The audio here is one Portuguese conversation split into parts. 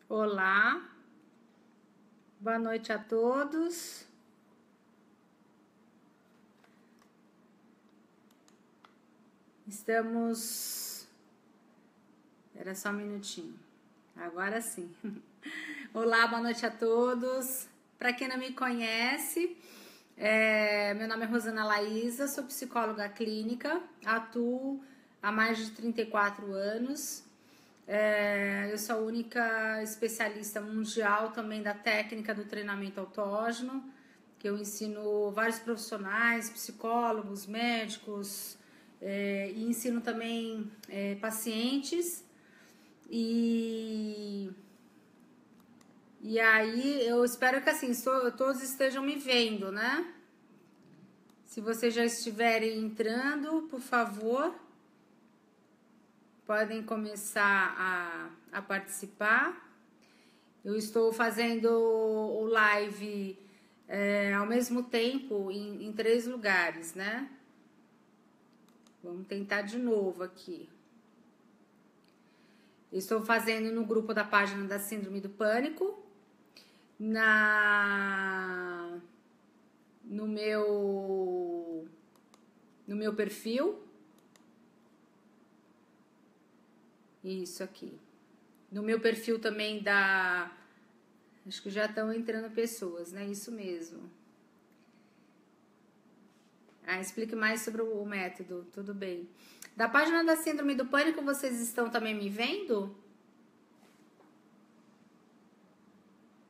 Olá, boa noite a todos. Estamos. Era só um minutinho. Agora sim. Olá, boa noite a todos. Para quem não me conhece, meu nome é Rosana Laísa, sou psicóloga clínica, atuo há mais de 34 anos. Eu sou a única especialista mundial também da técnica do treinamento autógeno, que eu ensino vários profissionais, psicólogos, médicos, e ensino também pacientes. E aí eu espero que assim todos estejam me vendo, né? Se vocês já estiverem entrando, por favor, podem começar a participar. Eu estou fazendo o live ao mesmo tempo em 3 lugares, né? Vamos tentar de novo aqui. Estou fazendo no grupo da página da Síndrome do Pânico, no meu perfil. Isso aqui. No meu perfil também acho que já estão entrando pessoas, né? Isso mesmo. Explique mais sobre o método, tudo bem. Da página da Síndrome do Pânico, vocês estão também me vendo?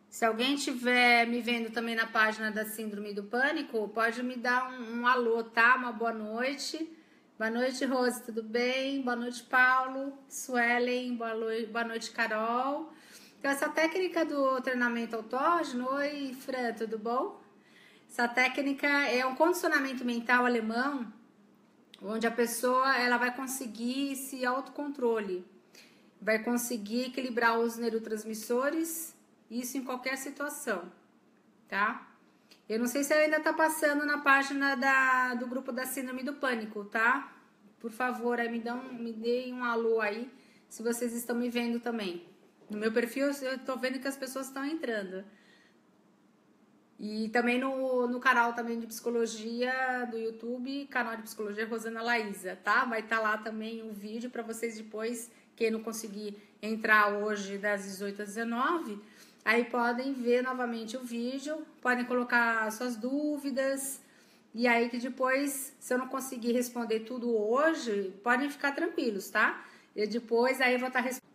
Se alguém estiver me vendo também na página da Síndrome do Pânico, pode me dar um alô, tá? Uma boa noite. Boa noite, Rose, tudo bem? Boa noite, Paulo, Suelen, boa noite, Carol. Então, essa técnica do treinamento autógeno, oi, Fran, tudo bom? Essa técnica é um condicionamento mental alemão, onde a pessoa ela vai conseguir esse autocontrole, vai conseguir equilibrar os neurotransmissores, isso em qualquer situação, tá? Eu não sei se ainda tá passando na página do grupo da Síndrome do Pânico, tá? Por favor, aí me deem um alô aí, se vocês estão me vendo também. No meu perfil eu tô vendo que as pessoas estão entrando. E também no canal também de psicologia do YouTube, canal de psicologia Rosana Laísa, tá? Vai estar lá também o vídeo para vocês depois, quem não conseguir entrar hoje das 18 às 19, aí podem ver novamente o vídeo, podem colocar suas dúvidas, e aí que depois, se eu não conseguir responder tudo hoje, podem ficar tranquilos, tá? E depois aí eu vou estar respondendo.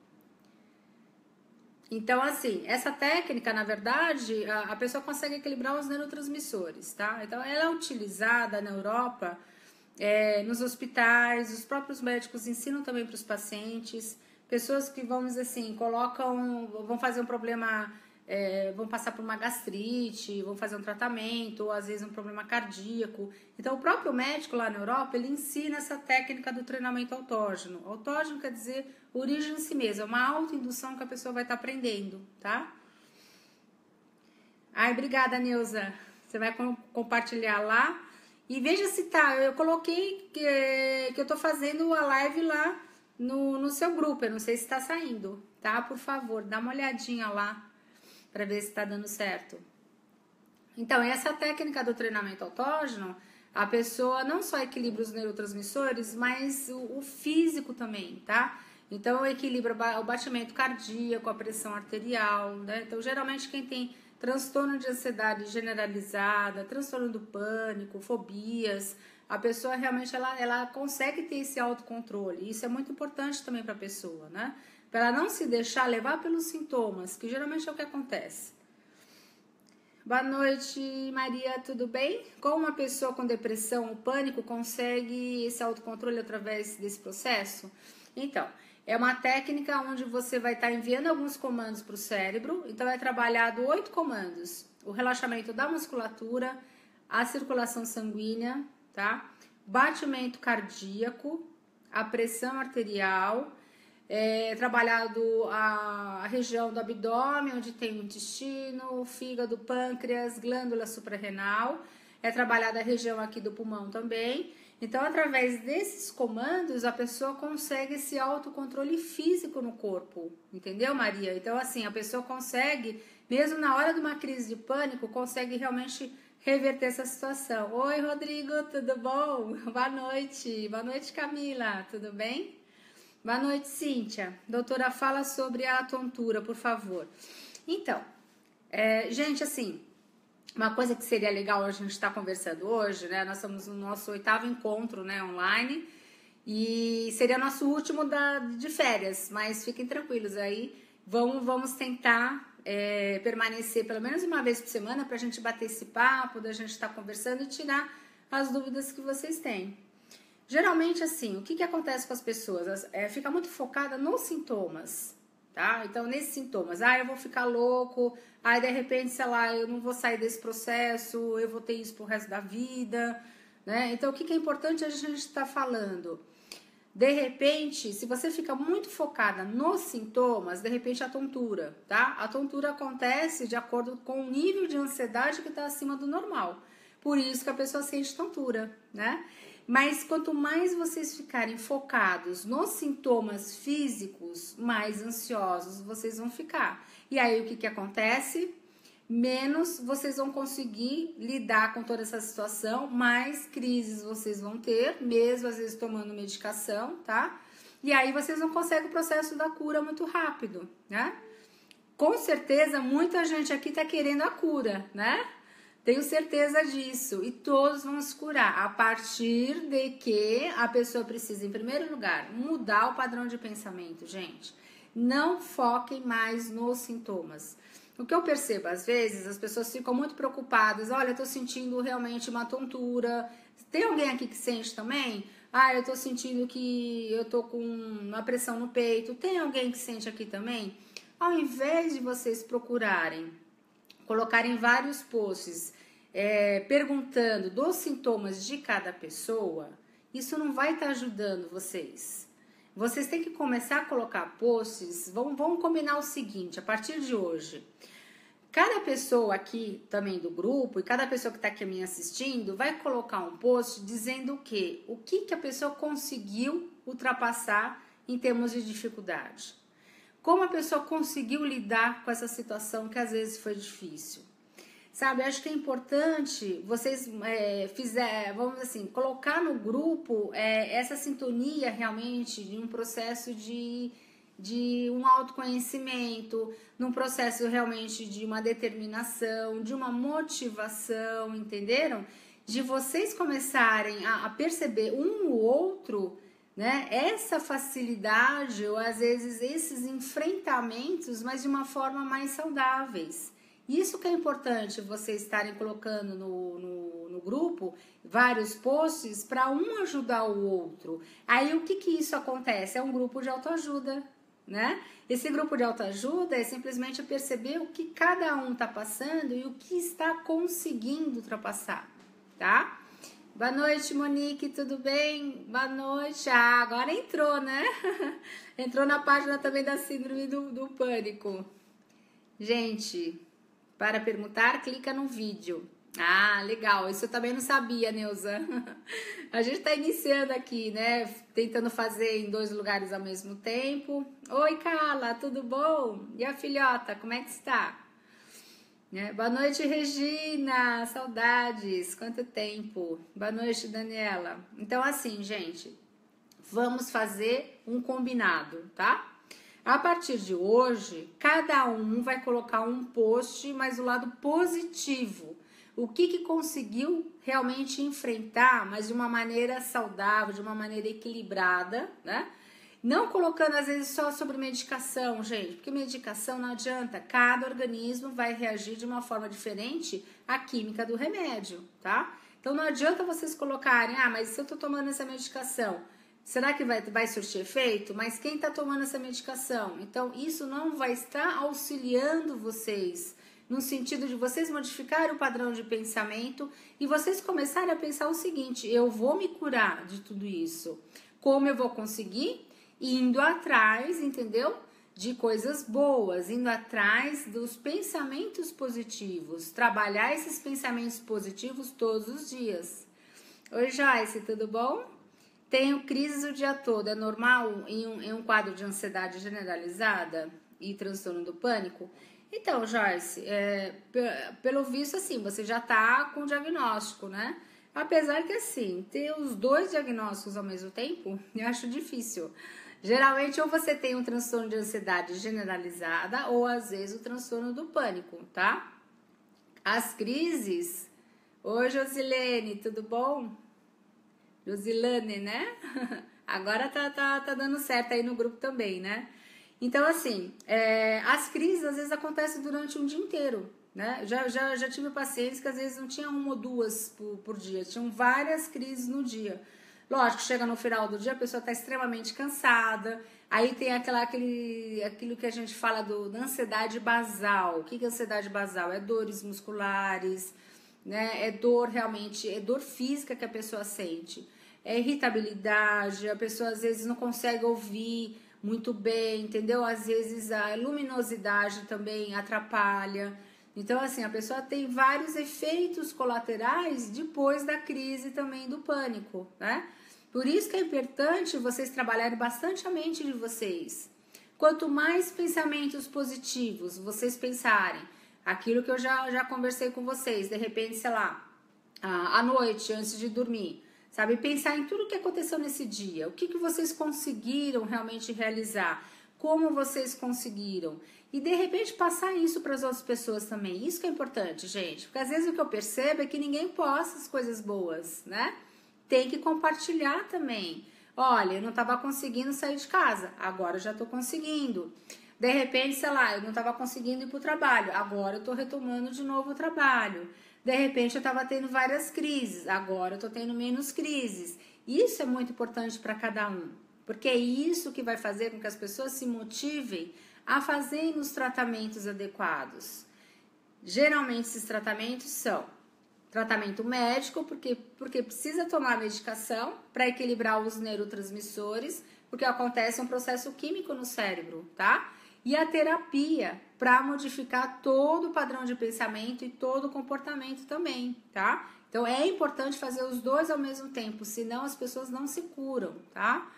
Então, assim, essa técnica, na verdade, a pessoa consegue equilibrar os neurotransmissores, tá? Então, ela é utilizada na Europa, nos hospitais, os próprios médicos ensinam também para os pacientes, pessoas que, vamos dizer assim, vão fazer um problema, vão passar por uma gastrite, vão fazer um tratamento, ou às vezes um problema cardíaco. Então, o próprio médico lá na Europa, ele ensina essa técnica do treinamento autógeno. Autógeno quer dizer origem em si mesma, é uma autoindução que a pessoa vai estar aprendendo, tá? Obrigada, Neuza. Você vai compartilhar lá. E veja se tá, eu coloquei que eu tô fazendo a live lá no seu grupo, eu não sei se tá saindo, tá? Por favor, dá uma olhadinha lá para ver se tá dando certo. Então, essa técnica do treinamento autógeno, a pessoa não só equilibra os neurotransmissores, mas o físico também, tá? Então, equilibra o batimento cardíaco, a pressão arterial, né? Então, geralmente, quem tem transtorno de ansiedade generalizada, transtorno do pânico, fobias, a pessoa realmente ela consegue ter esse autocontrole. Isso é muito importante também para a pessoa, né? Para ela não se deixar levar pelos sintomas, que geralmente é o que acontece. Boa noite, Maria, tudo bem? Como uma pessoa com depressão ou pânico consegue esse autocontrole através desse processo? Então, é uma técnica onde você vai estar enviando alguns comandos para o cérebro. Então, é trabalhado 8 comandos. O relaxamento da musculatura, a circulação sanguínea, tá? Batimento cardíaco, a pressão arterial, trabalhado a região do abdômen, onde tem o intestino, o fígado, pâncreas, glândula suprarrenal. É trabalhada a região aqui do pulmão também. Então, através desses comandos, a pessoa consegue esse autocontrole físico no corpo, entendeu, Maria? Então, assim, a pessoa consegue, mesmo na hora de uma crise de pânico, consegue realmente reverter essa situação. Oi, Rodrigo, tudo bom? Boa noite. Boa noite, Camila, tudo bem? Boa noite, Cíntia. Doutora, fala sobre a tontura, por favor. Então, gente, assim, uma coisa que seria legal a gente estar conversando hoje, né? Nós estamos no nosso 8º encontro, né, online, e seria nosso último de férias, mas fiquem tranquilos aí, vamos tentar permanecer pelo menos uma vez por semana para a gente bater esse papo, da gente estar conversando e tirar as dúvidas que vocês têm. Geralmente, assim, o que acontece com as pessoas? Fica muito focada nos sintomas, tá? Então, nesses sintomas, eu vou ficar louco, de repente, sei lá, eu não vou sair desse processo, eu vou ter isso pro resto da vida, né? Então, o que é importante a gente estar falando? De repente, se você fica muito focada nos sintomas, de repente a tontura, tá? A tontura acontece de acordo com o nível de ansiedade que está acima do normal. Por isso que a pessoa sente tontura, né? Mas quanto mais vocês ficarem focados nos sintomas físicos, mais ansiosos vocês vão ficar. E aí o que acontece? Menos vocês vão conseguir lidar com toda essa situação, mais crises vocês vão ter, mesmo às vezes tomando medicação, tá? E aí vocês não conseguem o processo da cura muito rápido, né? Com certeza muita gente aqui tá querendo a cura, né? Tenho certeza disso, e todos vão se curar, a partir de que a pessoa precisa, em primeiro lugar, mudar o padrão de pensamento, gente. Não foquem mais nos sintomas. O que eu percebo, às vezes, as pessoas ficam muito preocupadas. Olha, eu tô sentindo realmente uma tontura. Tem alguém aqui que sente também? Eu tô sentindo que eu tô com uma pressão no peito. Tem alguém que sente aqui também? Ao invés de vocês procurarem, colocarem vários posts perguntando dos sintomas de cada pessoa, isso não vai estar ajudando vocês. Vocês têm que começar a colocar posts, vamos combinar o seguinte, a partir de hoje, cada pessoa aqui também do grupo e cada pessoa que está aqui me assistindo vai colocar um post dizendo o quê? O que a pessoa conseguiu ultrapassar em termos de dificuldade. Como a pessoa conseguiu lidar com essa situação que às vezes foi difícil. Sabe, acho que é importante vocês vamos assim, colocar no grupo essa sintonia realmente de um processo de um autoconhecimento, num processo realmente de uma determinação, de uma motivação, entenderam? De vocês começarem a perceber um no outro, né? Essa facilidade ou às vezes esses enfrentamentos, mas de uma forma mais saudáveis. Isso que é importante vocês estarem colocando no grupo, vários posts para um ajudar o outro. Aí o que isso acontece? É um grupo de autoajuda, né? Esse grupo de autoajuda é simplesmente perceber o que cada um está passando e o que está conseguindo ultrapassar, tá? Boa noite, Monique, tudo bem? Boa noite. Agora entrou, né? Entrou na página também da síndrome do pânico. Gente, para perguntar, clica no vídeo. Legal. Isso eu também não sabia, Neuza. A gente está iniciando aqui, né? Tentando fazer em 2 lugares ao mesmo tempo. Oi, Carla, tudo bom? E a filhota, como é que está? Boa noite, Regina. Saudades. Quanto tempo. Boa noite, Daniela. Então, assim, gente, vamos fazer um combinado, tá? A partir de hoje, cada um vai colocar um post, mas do lado positivo. O que conseguiu realmente enfrentar, mas de uma maneira saudável, de uma maneira equilibrada, né? Não colocando, às vezes, só sobre medicação, gente, porque medicação não adianta. Cada organismo vai reagir de uma forma diferente à química do remédio, tá? Então, não adianta vocês colocarem, mas se eu tô tomando essa medicação, será que vai surtir efeito? Mas quem está tomando essa medicação? Então, isso não vai estar auxiliando vocês, no sentido de vocês modificarem o padrão de pensamento e vocês começarem a pensar o seguinte, eu vou me curar de tudo isso. Como eu vou conseguir? Indo atrás, entendeu? De coisas boas, indo atrás dos pensamentos positivos, trabalhar esses pensamentos positivos todos os dias. Oi, Joyce, tudo bom? Tenho crises o dia todo. É normal em um quadro de ansiedade generalizada e transtorno do pânico? Então, Joyce, pelo visto, assim, você já tá com diagnóstico, né? Apesar que, assim, ter os dois diagnósticos ao mesmo tempo, eu acho difícil. Geralmente, ou você tem um transtorno de ansiedade generalizada, ou às vezes o transtorno do pânico, tá? As crises. Oi, Josilene, tudo bom? Josilane, né? Agora tá dando certo aí no grupo também, né? Então, assim, as crises às vezes acontecem durante um dia inteiro, né? Já tive pacientes que às vezes não tinham uma ou duas por dia, tinham várias crises no dia. Lógico, chega no final do dia, a pessoa está extremamente cansada, aí tem aquilo que a gente fala da ansiedade basal. O que é ansiedade basal? É dores musculares, né? É dor realmente, é dor física que a pessoa sente. É irritabilidade, a pessoa às vezes não consegue ouvir muito bem, entendeu? Às vezes a luminosidade também atrapalha. Então, assim, a pessoa tem vários efeitos colaterais depois da crise também do pânico, né? Por isso que é importante vocês trabalharem bastante a mente de vocês. Quanto mais pensamentos positivos vocês pensarem, aquilo que eu já conversei com vocês, de repente, sei lá, à noite, antes de dormir, sabe? Pensar em tudo que aconteceu nesse dia, o que vocês conseguiram realmente realizar, como vocês conseguiram. E de repente passar isso para as outras pessoas também. Isso que é importante, gente. Porque às vezes o que eu percebo é que ninguém posta as coisas boas, né? Tem que compartilhar também. Olha, eu não estava conseguindo sair de casa, agora eu já estou conseguindo. De repente, sei lá, eu não estava conseguindo ir para o trabalho, agora eu estou retomando de novo o trabalho. De repente, eu estava tendo várias crises, agora eu estou tendo menos crises. Isso é muito importante para cada um, porque é isso que vai fazer com que as pessoas se motivem a fazerem os tratamentos adequados. Geralmente, esses tratamentos são tratamento médico, porque precisa tomar medicação para equilibrar os neurotransmissores, porque acontece um processo químico no cérebro, tá? E a terapia para modificar todo o padrão de pensamento e todo o comportamento também, tá? Então é importante fazer os dois ao mesmo tempo, senão as pessoas não se curam, tá?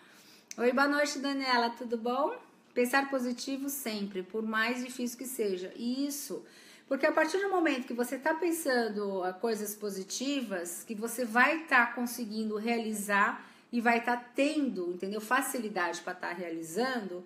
Oi, boa noite, Daniela, tudo bom? Pensar positivo sempre, por mais difícil que seja. Isso. Porque a partir do momento que você está pensando coisas positivas, que você vai estar conseguindo realizar e vai estar tendo, entendeu? Facilidade para estar realizando,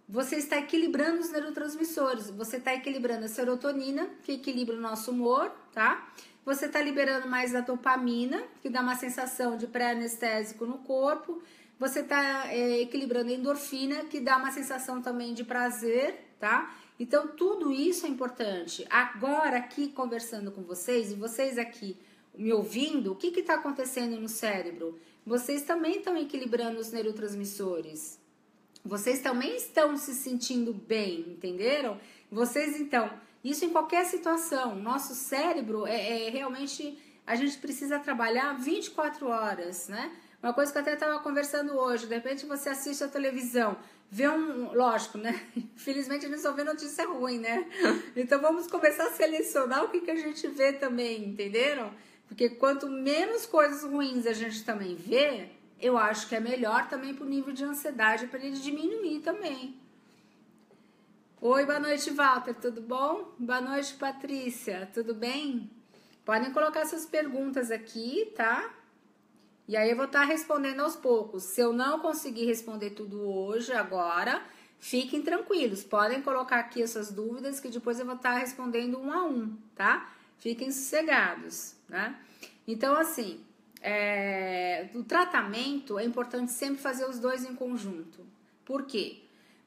você está equilibrando os neurotransmissores. Você está equilibrando a serotonina, que equilibra o nosso humor, tá? Você está liberando mais a dopamina, que dá uma sensação de pré-anestésico no corpo. Você está equilibrando a endorfina, que dá uma sensação também de prazer, tá? Então, tudo isso é importante. Agora, aqui conversando com vocês, e vocês aqui me ouvindo, o que está acontecendo no cérebro? Vocês também estão equilibrando os neurotransmissores. Vocês também estão se sentindo bem, entenderam? Vocês, então, isso em qualquer situação. Nosso cérebro realmente, a gente precisa trabalhar 24 horas, né? Uma coisa que eu até estava conversando hoje, de repente você assiste a televisão, vê lógico, né? Infelizmente a gente só vê notícia ruim, né? Então vamos começar a selecionar o que a gente vê também, entenderam? Porque quanto menos coisas ruins a gente também vê, eu acho que é melhor também pro nível de ansiedade, para ele diminuir também. Oi, boa noite, Walter, tudo bom? Boa noite, Patrícia, tudo bem? Podem colocar suas perguntas aqui, tá? E aí eu vou estar respondendo aos poucos. Se eu não conseguir responder tudo hoje, agora, fiquem tranquilos. Podem colocar aqui essas dúvidas que depois eu vou estar respondendo um a um, tá? Fiquem sossegados, né? Então, assim, o tratamento é importante sempre fazer os dois em conjunto. Por quê?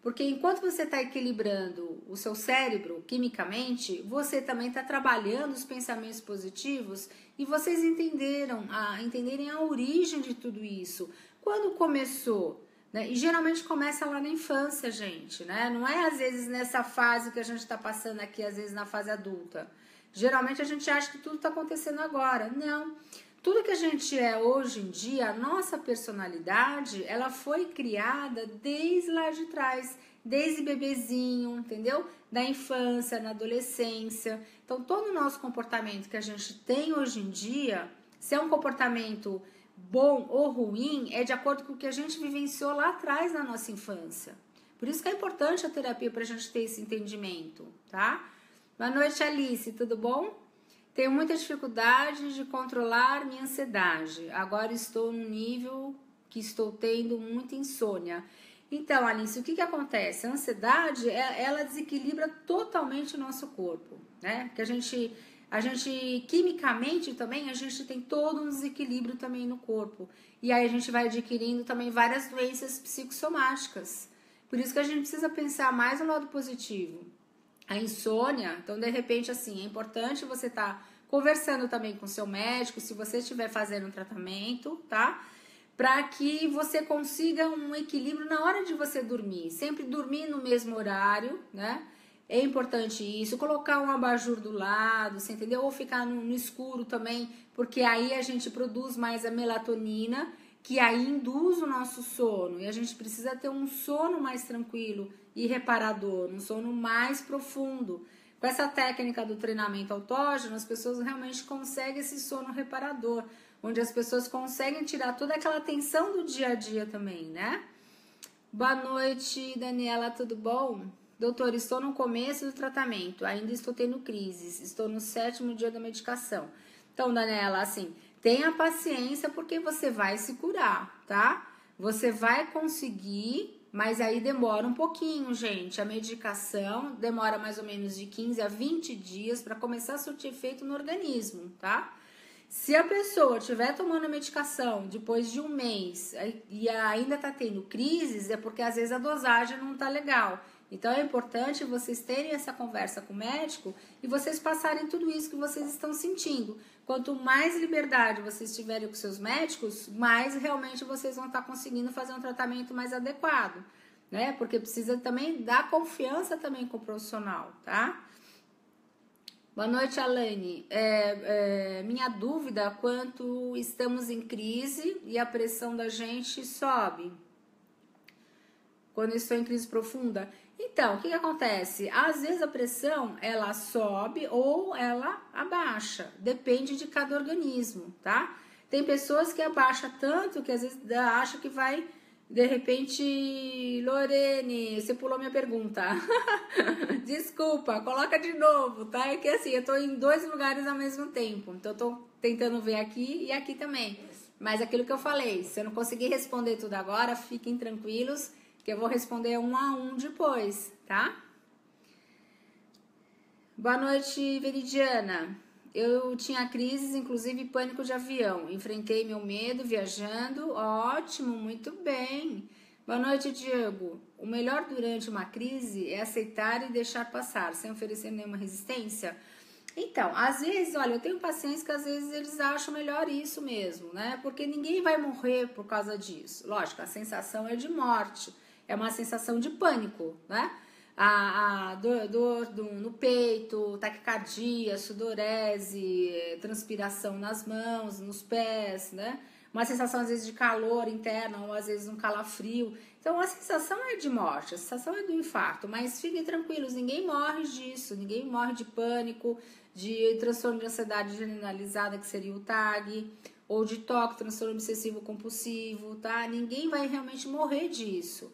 Porque enquanto você está equilibrando o seu cérebro quimicamente, você também está trabalhando os pensamentos positivos e vocês entenderem a origem de tudo isso. Quando começou? Né? E geralmente começa lá na infância, gente, né? Não é às vezes nessa fase que a gente está passando aqui, às vezes na fase adulta. Geralmente a gente acha que tudo está acontecendo agora. Não. Tudo que a gente é hoje em dia, a nossa personalidade, ela foi criada desde lá de trás, desde bebezinho, entendeu? Da infância, na adolescência. Então, todo o nosso comportamento que a gente tem hoje em dia Se é um comportamento bom ou ruim, é de acordo com o que a gente vivenciou lá atrás na nossa infância. Por isso que é importante a terapia para a gente ter esse entendimento, tá? Boa noite, Alice, tudo bom? Tenho muita dificuldade de controlar minha ansiedade. Agora estou num nível que estou tendo muita insônia. Então, Alice, o que acontece? A ansiedade, ela desequilibra totalmente o nosso corpo, né? Porque a gente, quimicamente também, a gente tem todo um desequilíbrio também no corpo. E aí a gente vai adquirindo também várias doenças psicossomáticas. Por isso que a gente precisa pensar mais no lado positivo. A insônia, então de repente assim, é importante você estar conversando também com o seu médico, se você estiver fazendo um tratamento, tá? Para que você consiga um equilíbrio na hora de você dormir, sempre dormir no mesmo horário, né? É importante isso, colocar um abajur do lado, você entendeu? Ou ficar no escuro também, porque aí a gente produz mais a melatonina, que aí induz o nosso sono, e a gente precisa ter um sono mais tranquilo e reparador, um sono mais profundo. Com essa técnica do treinamento autógeno, as pessoas realmente conseguem esse sono reparador, onde as pessoas conseguem tirar toda aquela tensão do dia a dia também, né? Boa noite, Daniela, tudo bom? Doutor, estou no começo do tratamento, ainda estou tendo crises, estou no 7º dia da medicação. Então, Daniela, assim, tenha paciência porque você vai se curar, tá? Você vai conseguir, mas aí demora um pouquinho, gente. A medicação demora mais ou menos de 15 a 20 dias para começar a surtir efeito no organismo, tá? Se a pessoa estiver tomando a medicação depois de um mês e ainda tá tendo crises, é porque às vezes a dosagem não tá legal. Então é importante vocês terem essa conversa com o médico e vocês passarem tudo isso que vocês estão sentindo. Quanto mais liberdade vocês tiverem com seus médicos, mais realmente vocês vão estar conseguindo fazer um tratamento mais adequado, né? Porque precisa também dar confiança também com o profissional, tá? Boa noite, Alane. Minha dúvida é quanto estamos em crise e a pressão da gente sobe. Quando estou em crise profunda. Então, o que acontece? Às vezes a pressão, ela sobe ou ela abaixa. Depende de cada organismo, tá? Tem pessoas que abaixa tanto que às vezes acha que vai, de repente... Lorene, você pulou minha pergunta. Desculpa, coloca de novo, tá? É que assim, eu tô em 2 lugares ao mesmo tempo. Então, eu tô tentando ver aqui e aqui também. Mas aquilo que eu falei, se eu não conseguir responder tudo agora, fiquem tranquilos, que eu vou responder um a um depois, tá? Boa noite, Veridiana. Eu tinha crises, inclusive pânico de avião. Enfrentei meu medo viajando. Ótimo, muito bem. Boa noite, Diego. O melhor durante uma crise é aceitar e deixar passar, sem oferecer nenhuma resistência. Então, às vezes, olha, eu tenho pacientes que às vezes eles acham melhor isso mesmo, né? Porque ninguém vai morrer por causa disso. Lógico, a sensação é de morte. É uma sensação de pânico, né? A dor no peito, taquicardia, sudorese, transpiração nas mãos, nos pés, né? Uma sensação às vezes de calor interno ou às vezes um calafrio. Então a sensação é de morte, a sensação é do infarto, mas fiquem tranquilos, ninguém morre disso, ninguém morre de pânico, de transtorno de ansiedade generalizada, que seria o TAG, ou de TOC, transtorno obsessivo compulsivo, tá? Ninguém vai realmente morrer disso.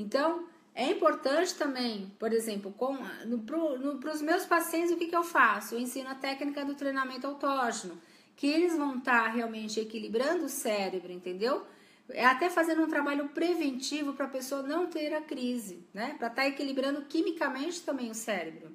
Então, é importante também, por exemplo, para os meus pacientes, o que eu faço? Eu ensino a técnica do treinamento autógeno, que eles vão estar realmente equilibrando o cérebro, entendeu? É até fazendo um trabalho preventivo para a pessoa não ter a crise, né? Para estar equilibrando quimicamente também o cérebro.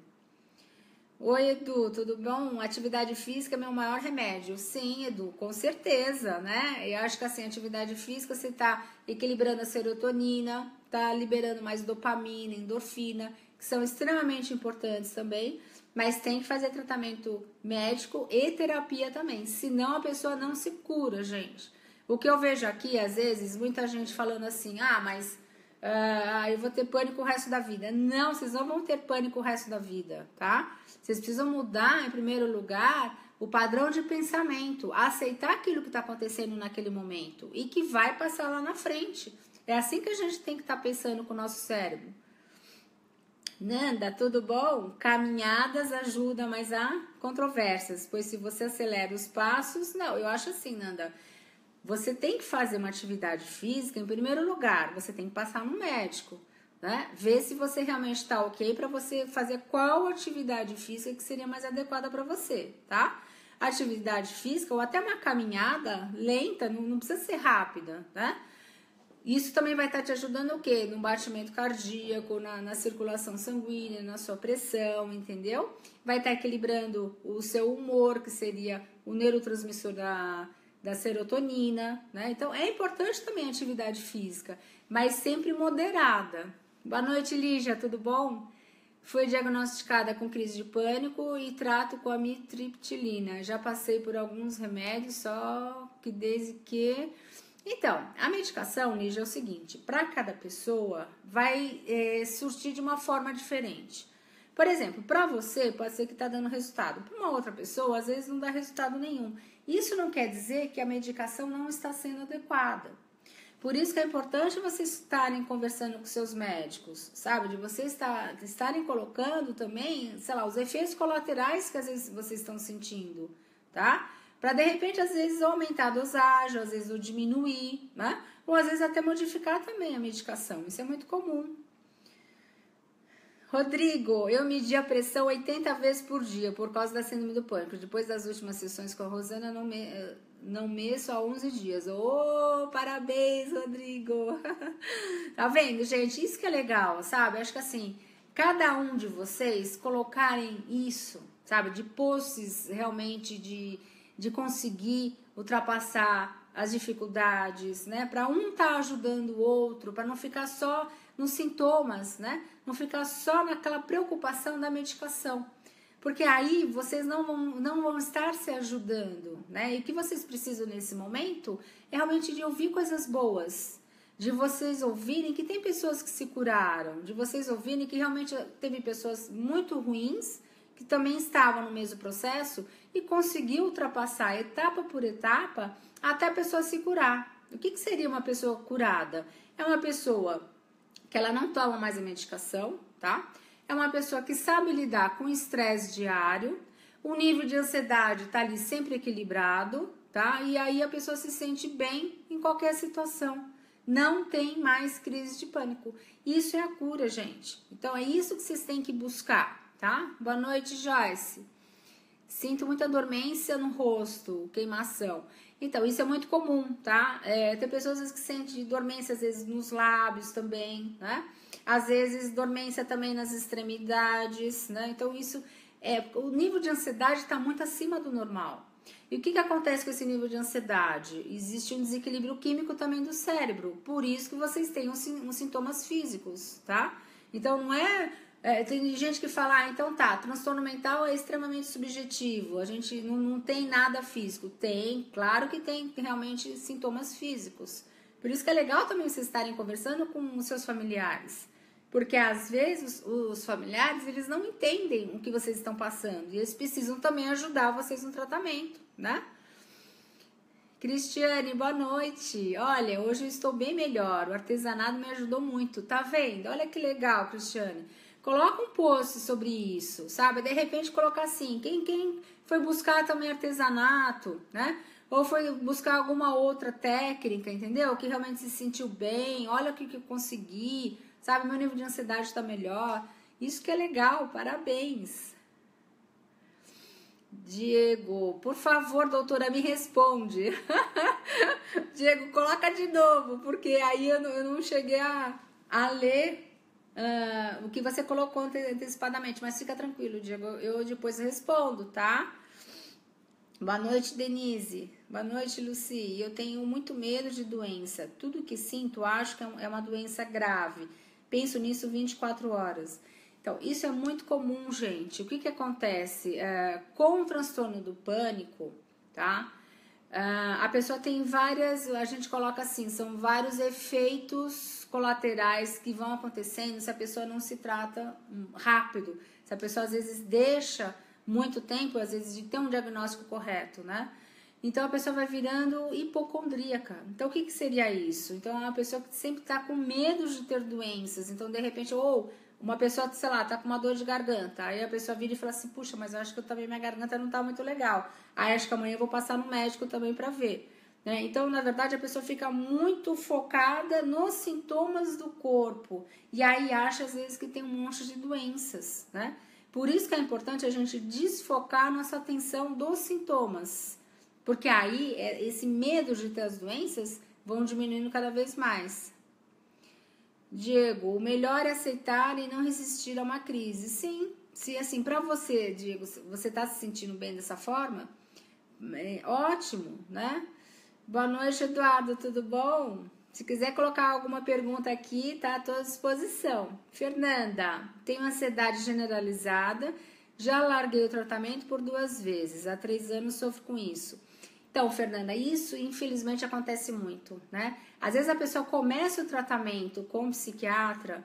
Oi, Edu, tudo bom? Atividade física é meu maior remédio. Sim, Edu, com certeza, né? Eu acho que assim, atividade física você está equilibrando a serotonina, está liberando mais dopamina, endorfina, que são extremamente importantes também, mas tem que fazer tratamento médico e terapia também, senão a pessoa não se cura, gente. O que eu vejo aqui, às vezes, muita gente falando assim, mas eu vou ter pânico o resto da vida. Não, vocês não vão ter pânico o resto da vida, tá? Vocês precisam mudar, em primeiro lugar, o padrão de pensamento, aceitar aquilo que está acontecendo naquele momento e que vai passar lá na frente. É assim que a gente tem que estar pensando com o nosso cérebro. Nanda, tudo bom? Caminhadas ajudam, mas há controvérsias, pois se você acelera os passos... Não, eu acho assim, Nanda, você tem que fazer uma atividade física, em primeiro lugar, você tem que passar no médico, né? Ver se você realmente está ok para você fazer qual atividade física que seria mais adequada para você, tá? Atividade física ou até uma caminhada lenta, não precisa ser rápida, né? Isso também vai estar te ajudando o quê? No batimento cardíaco, na circulação sanguínea, na sua pressão, entendeu? Vai estar equilibrando o seu humor, que seria o neurotransmissor da serotonina, né? Então, é importante também a atividade física, mas sempre moderada. Boa noite, Lígia, tudo bom? Fui diagnosticada com crise de pânico e trato com amitriptilina. Já passei por alguns remédios, só que desde que... Então, a medicação, Lígia, é o seguinte, para cada pessoa vai surtir de uma forma diferente. Por exemplo, para você pode ser que está dando resultado, para uma outra pessoa às vezes não dá resultado nenhum. Isso não quer dizer que a medicação não está sendo adequada. Por isso que é importante vocês estarem conversando com seus médicos, sabe? De vocês estarem colocando também, sei lá, os efeitos colaterais que às vezes vocês estão sentindo, tá? Para de repente, às vezes, aumentar a dosagem, às vezes, ou diminuir, né? Ou às vezes até modificar também a medicação. Isso é muito comum. Rodrigo, eu medi a pressão 80 vezes por dia por causa da síndrome do pânico. Depois das últimas sessões com a Rosana, não meço há 11 dias. Ô, parabéns, Rodrigo! Tá vendo, gente? Isso que é legal, sabe? Acho que assim, cada um de vocês colocarem isso, sabe? De posts realmente de conseguir ultrapassar as dificuldades, né? Para um estar ajudando o outro, para não ficar só nos sintomas, né? Não ficar só naquela preocupação da medicação. Porque aí vocês não vão estar se ajudando, né? E o que vocês precisam nesse momento é realmente de ouvir coisas boas, de vocês ouvirem que tem pessoas que se curaram, de vocês ouvirem que realmente teve pessoas muito ruins que também estavam no mesmo processo e conseguiu ultrapassar etapa por etapa até a pessoa se curar. O que seria uma pessoa curada? É uma pessoa que ela não toma mais a medicação, tá? É uma pessoa que sabe lidar com o estresse diário, o nível de ansiedade tá ali sempre equilibrado, tá? E aí a pessoa se sente bem em qualquer situação. Não tem mais crise de pânico. Isso é a cura, gente. Então é isso que vocês têm que buscar. Tá? Boa noite, Joyce. Sinto muita dormência no rosto, queimação. Então, isso é muito comum, tá? Tem pessoas às vezes, que sentem dormência, às vezes, nos lábios também, né? Às vezes, dormência também nas extremidades, né? Então, isso o nível de ansiedade está muito acima do normal. E o que acontece com esse nível de ansiedade? Existe um desequilíbrio químico também do cérebro. Por isso que vocês têm uns sintomas físicos, tá? Então, não é... tem gente que fala, então tá, transtorno mental é extremamente subjetivo, a gente não tem nada físico. Tem, claro que tem realmente sintomas físicos. Por isso que é legal também vocês estarem conversando com os seus familiares. Porque às vezes os familiares, eles não entendem o que vocês estão passando. E eles precisam também ajudar vocês no tratamento, né? Cristiane, boa noite. Olha, hoje eu estou bem melhor, o artesanato me ajudou muito, tá vendo? Olha que legal, Cristiane. Coloca um post sobre isso, sabe? De repente colocar assim, quem foi buscar também artesanato, né? Ou foi buscar alguma outra técnica, entendeu? Que realmente se sentiu bem, olha o que eu consegui, sabe? Meu nível de ansiedade está melhor. Isso que é legal, parabéns. Diego, por favor, doutora, me responde. Diego, coloca de novo, porque aí eu não cheguei a ler o que você colocou antecipadamente, mas fica tranquilo, Diego, eu depois respondo, tá? Boa noite, Denise. Boa noite, Luci. Eu tenho muito medo de doença. Tudo que sinto, acho que é uma doença grave. Penso nisso 24 horas. Então, isso é muito comum, gente. O que acontece? Com o transtorno do pânico, tá? A pessoa tem várias, a gente coloca assim, são vários efeitos colaterais que vão acontecendo se a pessoa não se trata rápido. Se a pessoa, às vezes, deixa muito tempo, às vezes, de ter um diagnóstico correto, né? Então, a pessoa vai virando hipocondríaca. Então, o que seria isso? Então, é uma pessoa que sempre está com medo de ter doenças. Então, de repente, uma pessoa, sei lá, tá com uma dor de garganta, aí a pessoa vira e fala assim, puxa, mas eu acho que também minha garganta não tá muito legal. Aí acho que amanhã eu vou passar no médico também para ver. Né? Então, na verdade, a pessoa fica muito focada nos sintomas do corpo e aí acha, às vezes, que tem um monte de doenças, né? Por isso que é importante a gente desfocar nossa atenção dos sintomas, porque aí esse medo de ter as doenças vão diminuindo cada vez mais. Diego, o melhor é aceitar e não resistir a uma crise. Sim, se assim, para você, Diego, você está se sentindo bem dessa forma, ótimo, né? Boa noite, Eduardo, tudo bom? Se quiser colocar alguma pergunta aqui, tá à tua disposição. Fernanda, tenho ansiedade generalizada, já larguei o tratamento por 2 vezes, há 3 anos sofro com isso. Então, Fernanda, isso infelizmente acontece muito, né? Às vezes a pessoa começa o tratamento com o psiquiatra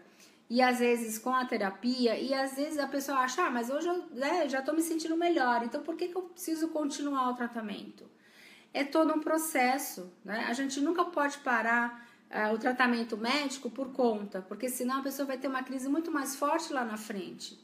e às vezes com a terapia e às vezes a pessoa acha, mas hoje eu já tô me sentindo melhor, então por que eu preciso continuar o tratamento? É todo um processo, né? A gente nunca pode parar o tratamento médico por conta, porque senão a pessoa vai ter uma crise muito mais forte lá na frente.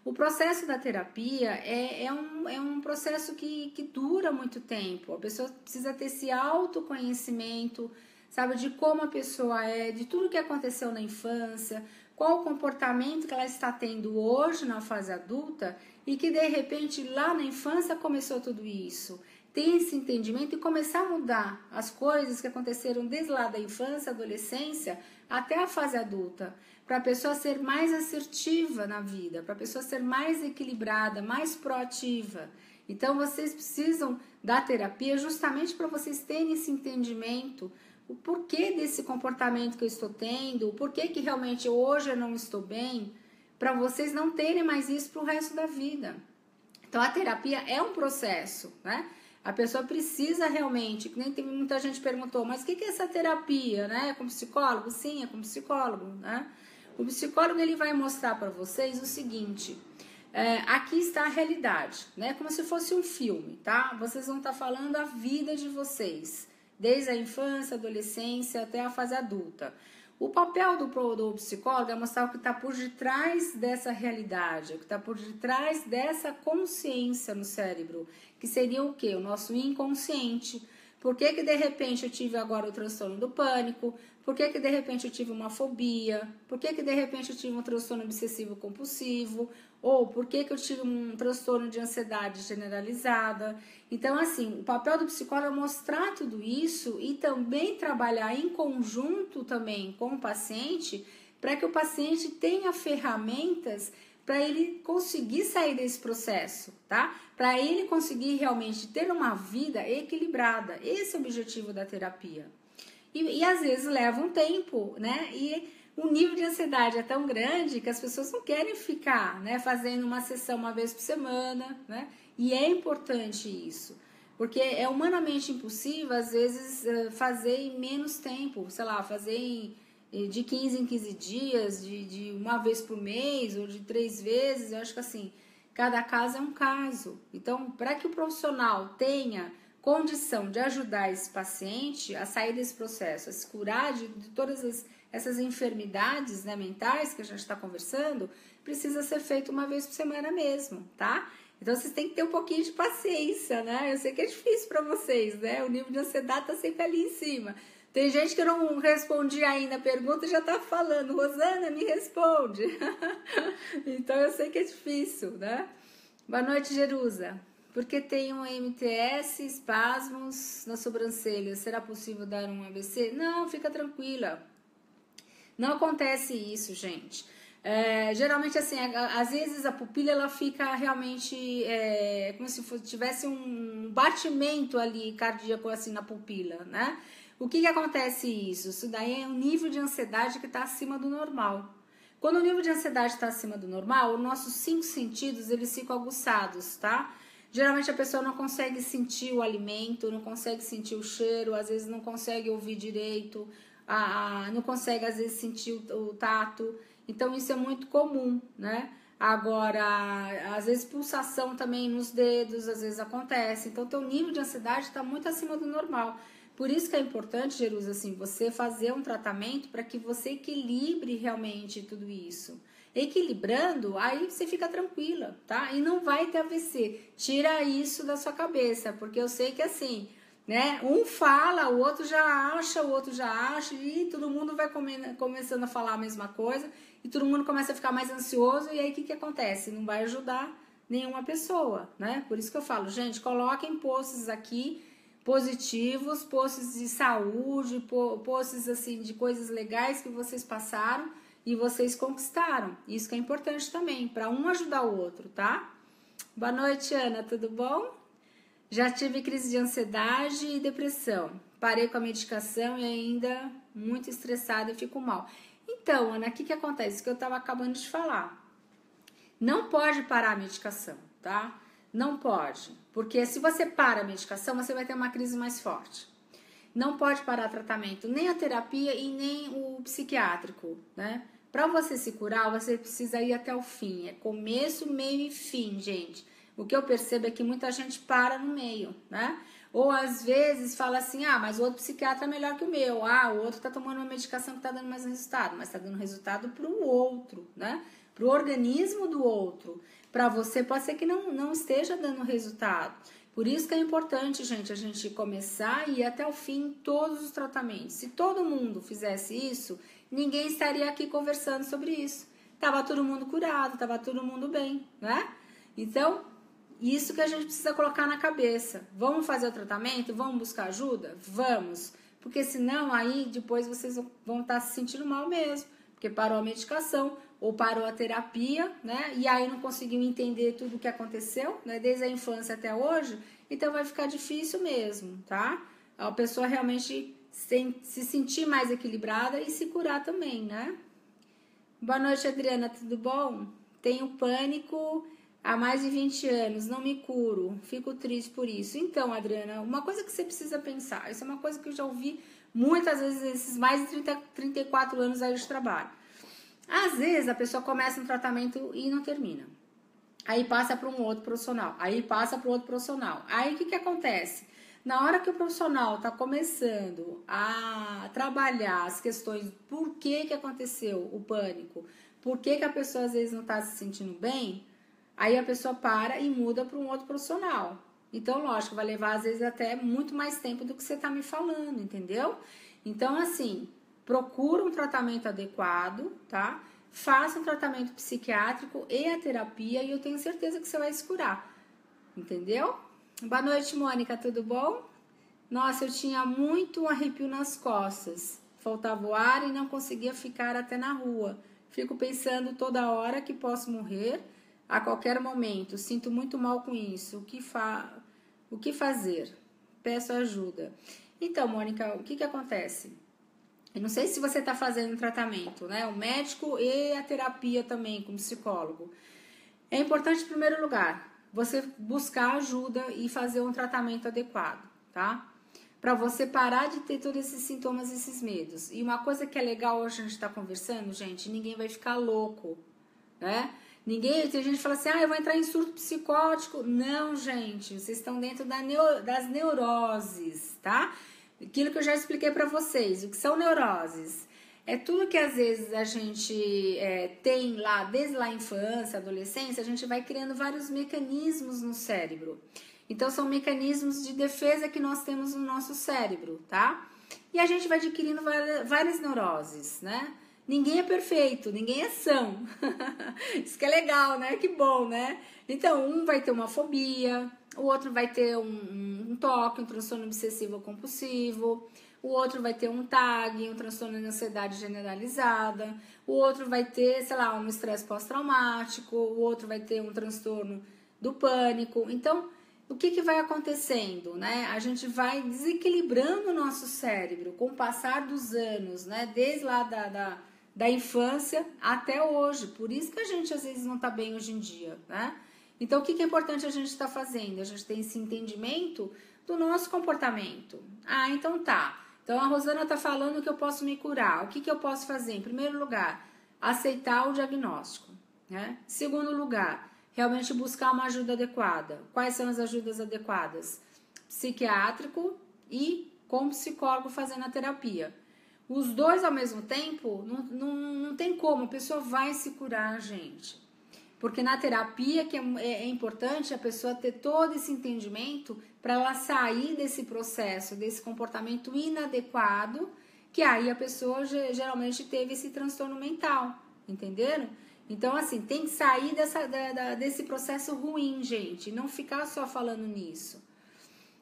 O processo da terapia é um processo que dura muito tempo. A pessoa precisa ter esse autoconhecimento, sabe, de como a pessoa é, de tudo que aconteceu na infância, qual o comportamento que ela está tendo hoje na fase adulta e que de repente lá na infância começou tudo isso. Ter esse entendimento e começar a mudar as coisas que aconteceram desde lá da infância, adolescência, até a fase adulta, para a pessoa ser mais assertiva na vida, para a pessoa ser mais equilibrada, mais proativa. Então, vocês precisam da terapia justamente para vocês terem esse entendimento, o porquê desse comportamento que eu estou tendo, o porquê que realmente hoje eu não estou bem, para vocês não terem mais isso para o resto da vida. Então, a terapia é um processo, né? A pessoa precisa realmente, que nem tem muita gente perguntou, mas o que é essa terapia, né? É com psicólogo? Sim, é com psicólogo, né? O psicólogo, ele vai mostrar para vocês o seguinte, aqui está a realidade, né? Como se fosse um filme, tá? Vocês vão estar falando a vida de vocês, desde a infância, adolescência até a fase adulta. O papel do psicólogo é mostrar o que está por detrás dessa realidade, o que está por detrás dessa consciência no cérebro, que seria o quê? O nosso inconsciente. Por que de repente eu tive agora o transtorno do pânico? Por que de repente eu tive uma fobia? Por que de repente eu tive um transtorno obsessivo compulsivo? Ou por que eu tive um transtorno de ansiedade generalizada? Então, assim, o papel do psicólogo é mostrar tudo isso e também trabalhar em conjunto também com o paciente para que o paciente tenha ferramentas para ele conseguir sair desse processo, tá? Para ele conseguir realmente ter uma vida equilibrada. Esse é o objetivo da terapia. E às vezes leva um tempo, né? E o nível de ansiedade é tão grande que as pessoas não querem ficar, né, fazendo uma sessão uma vez por semana, né? E é importante isso, porque é humanamente impossível, às vezes, fazer em menos tempo, sei lá, fazer de 15 em 15 dias, de uma vez por mês ou de 3 vezes. Eu acho que assim, cada caso é um caso. Então, para que o profissional tenha condição de ajudar esse paciente a sair desse processo, a se curar de todas essas enfermidades, né, mentais que a gente está conversando, precisa ser feito uma vez por semana mesmo, tá? Então, vocês têm que ter um pouquinho de paciência, né? Eu sei que é difícil para vocês, né? O nível de ansiedade está sempre ali em cima. Tem gente que eu não respondi ainda a pergunta e já tá falando, Rosana, me responde. Então, eu sei que é difícil, né? Boa noite, Jerusa. Porque tem um MTS, espasmos na sobrancelha, será possível dar um AVC? Não, fica tranquila. Não acontece isso, gente. Geralmente, assim, às vezes a pupila ela fica realmente como se tivesse um batimento ali cardíaco assim na pupila, né? O que acontece isso? Isso daí é um nível de ansiedade que está acima do normal. Quando o nível de ansiedade está acima do normal, os nossos 5 sentidos eles ficam aguçados, tá? Geralmente a pessoa não consegue sentir o alimento, não consegue sentir o cheiro, às vezes não consegue ouvir direito, não consegue às vezes sentir o tato. Então isso é muito comum, né? Agora, às vezes pulsação também nos dedos, às vezes acontece. Então teu nível de ansiedade está muito acima do normal. Por isso que é importante, Jerusa, assim, você fazer um tratamento para que você equilibre realmente tudo isso. Equilibrando, aí você fica tranquila, tá? E não vai ter AVC. Tira isso da sua cabeça, porque eu sei que assim, né? Um fala, o outro já acha, e todo mundo vai começando a falar a mesma coisa, e todo mundo começa a ficar mais ansioso, e aí o que acontece? Não vai ajudar nenhuma pessoa, né? Por isso que eu falo, gente, coloquem posts aqui positivos, posts de saúde, posts assim de coisas legais que vocês passaram e vocês conquistaram. Isso que é importante também, para um ajudar o outro, tá? Boa noite, Ana, tudo bom? Já tive crise de ansiedade e depressão. Parei com a medicação e ainda muito estressada e fico mal. Então, Ana, o que acontece? Que eu estava acabando de falar. Não pode parar a medicação, tá? Não pode. Porque se você para a medicação, você vai ter uma crise mais forte. Não pode parar tratamento, nem a terapia e nem o psiquiátrico, né? Para você se curar, você precisa ir até o fim. É começo, meio e fim, gente. O que eu percebo é que muita gente para no meio, né? Ou às vezes fala assim, mas o outro psiquiatra é melhor que o meu. O outro tá tomando uma medicação que tá dando mais resultado. Mas tá dando resultado pro outro, né? Pro organismo do outro. Para você pode ser que não esteja dando resultado. Por isso que é importante, gente, a gente começar e ir até o fim em todos os tratamentos. Se todo mundo fizesse isso, ninguém estaria aqui conversando sobre isso. Tava todo mundo curado, tava todo mundo bem, né? Então, isso que a gente precisa colocar na cabeça. Vamos fazer o tratamento? Vamos buscar ajuda? Vamos. Porque senão aí depois vocês vão estar se sentindo mal mesmo. Porque parou a medicação ou parou a terapia, né? E aí não conseguiu entender tudo o que aconteceu, né? Desde a infância até hoje. Então vai ficar difícil mesmo, tá? A pessoa realmente se sentir mais equilibrada e se curar também, né? Boa noite, Adriana, tudo bom? Tenho pânico há mais de 20 anos, não me curo, fico triste por isso. Então, Adriana, uma coisa que você precisa pensar, isso é uma coisa que eu já ouvi muitas vezes esses mais de 34 anos aí de trabalho. Às vezes a pessoa começa um tratamento e não termina. Aí passa para um outro profissional, aí passa para outro profissional. Aí o que acontece? Na hora que o profissional está começando a trabalhar as questões, por que aconteceu o pânico, por que a pessoa às vezes não está se sentindo bem, aí a pessoa para e muda para um outro profissional. Então, lógico, vai levar às vezes até muito mais tempo do que você está me falando, entendeu? Então, assim, procura um tratamento adequado, tá? Faça um tratamento psiquiátrico e a terapia e eu tenho certeza que você vai se curar, entendeu? Boa noite, Mônica, tudo bom? Nossa, eu tinha muito arrepio nas costas, faltava o ar e não conseguia ficar até na rua. Fico pensando toda hora que posso morrer a qualquer momento. Sinto muito mal com isso. O que fazer? Peço ajuda. Então, Mônica, o que acontece? Eu não sei se você está fazendo um tratamento, né? O médico e a terapia também, como psicólogo. É importante, em primeiro lugar, você buscar ajuda e fazer um tratamento adequado, tá? Para você parar de ter todos esses sintomas, esses medos. E uma coisa que é legal hoje a gente tá conversando, gente, ninguém vai ficar louco, né? Tem gente que fala assim, eu vou entrar em surto psicótico. Não, gente, vocês estão dentro das neuroses, tá? Aquilo que eu já expliquei para vocês, o que são neuroses? É tudo que às vezes a gente tem lá, desde lá a infância, adolescência, a gente vai criando vários mecanismos no cérebro. Então, são mecanismos de defesa que nós temos no nosso cérebro, tá? E a gente vai adquirindo várias neuroses, né? Ninguém é perfeito, ninguém é são. Isso que é legal, né? Que bom, né? Então, um vai ter uma fobia, o outro vai ter um TOC, um transtorno obsessivo compulsivo, o outro vai ter um TAG, um transtorno de ansiedade generalizada, o outro vai ter, sei lá, um estresse pós-traumático, o outro vai ter um transtorno do pânico. Então, o que vai acontecendo, né? A gente vai desequilibrando o nosso cérebro com o passar dos anos, né? Desde lá da infância até hoje. Por isso que a gente às vezes não tá bem hoje em dia, né? Então, o que é importante a gente estar fazendo? A gente tem esse entendimento do nosso comportamento. Então tá. Então, a Rosana tá falando que eu posso me curar. O que eu posso fazer? Em primeiro lugar, aceitar o diagnóstico, né? Segundo lugar, realmente buscar uma ajuda adequada. Quais são as ajudas adequadas? Psiquiátrico e com psicólogo fazendo a terapia. Os dois ao mesmo tempo, não tem como, a pessoa vai se curar, gente. Porque na terapia que é importante a pessoa ter todo esse entendimento para ela sair desse processo, desse comportamento inadequado, que aí a pessoa geralmente teve esse transtorno mental, entenderam? Então, assim, tem que sair desse processo ruim, gente, não ficar só falando nisso.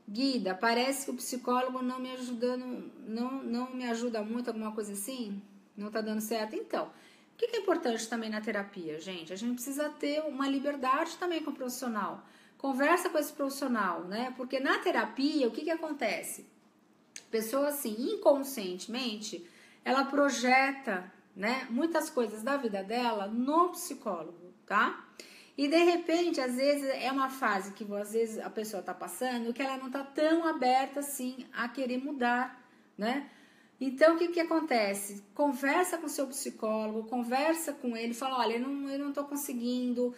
Guida, parece que o psicólogo não me ajudando, não me ajuda muito, alguma coisa assim? Não tá dando certo? Então, o que é importante também na terapia, gente? A gente precisa ter uma liberdade também com o profissional. Conversa com esse profissional, né? Porque na terapia, o que acontece? A pessoa, assim, inconscientemente, ela projeta, né, muitas coisas da vida dela no psicólogo, tá? E de repente, às vezes, é uma fase que às vezes a pessoa tá passando que ela não tá tão aberta assim a querer mudar, né? Então, o que acontece? Conversa com o seu psicólogo, conversa com ele, fala, olha, eu não tô conseguindo,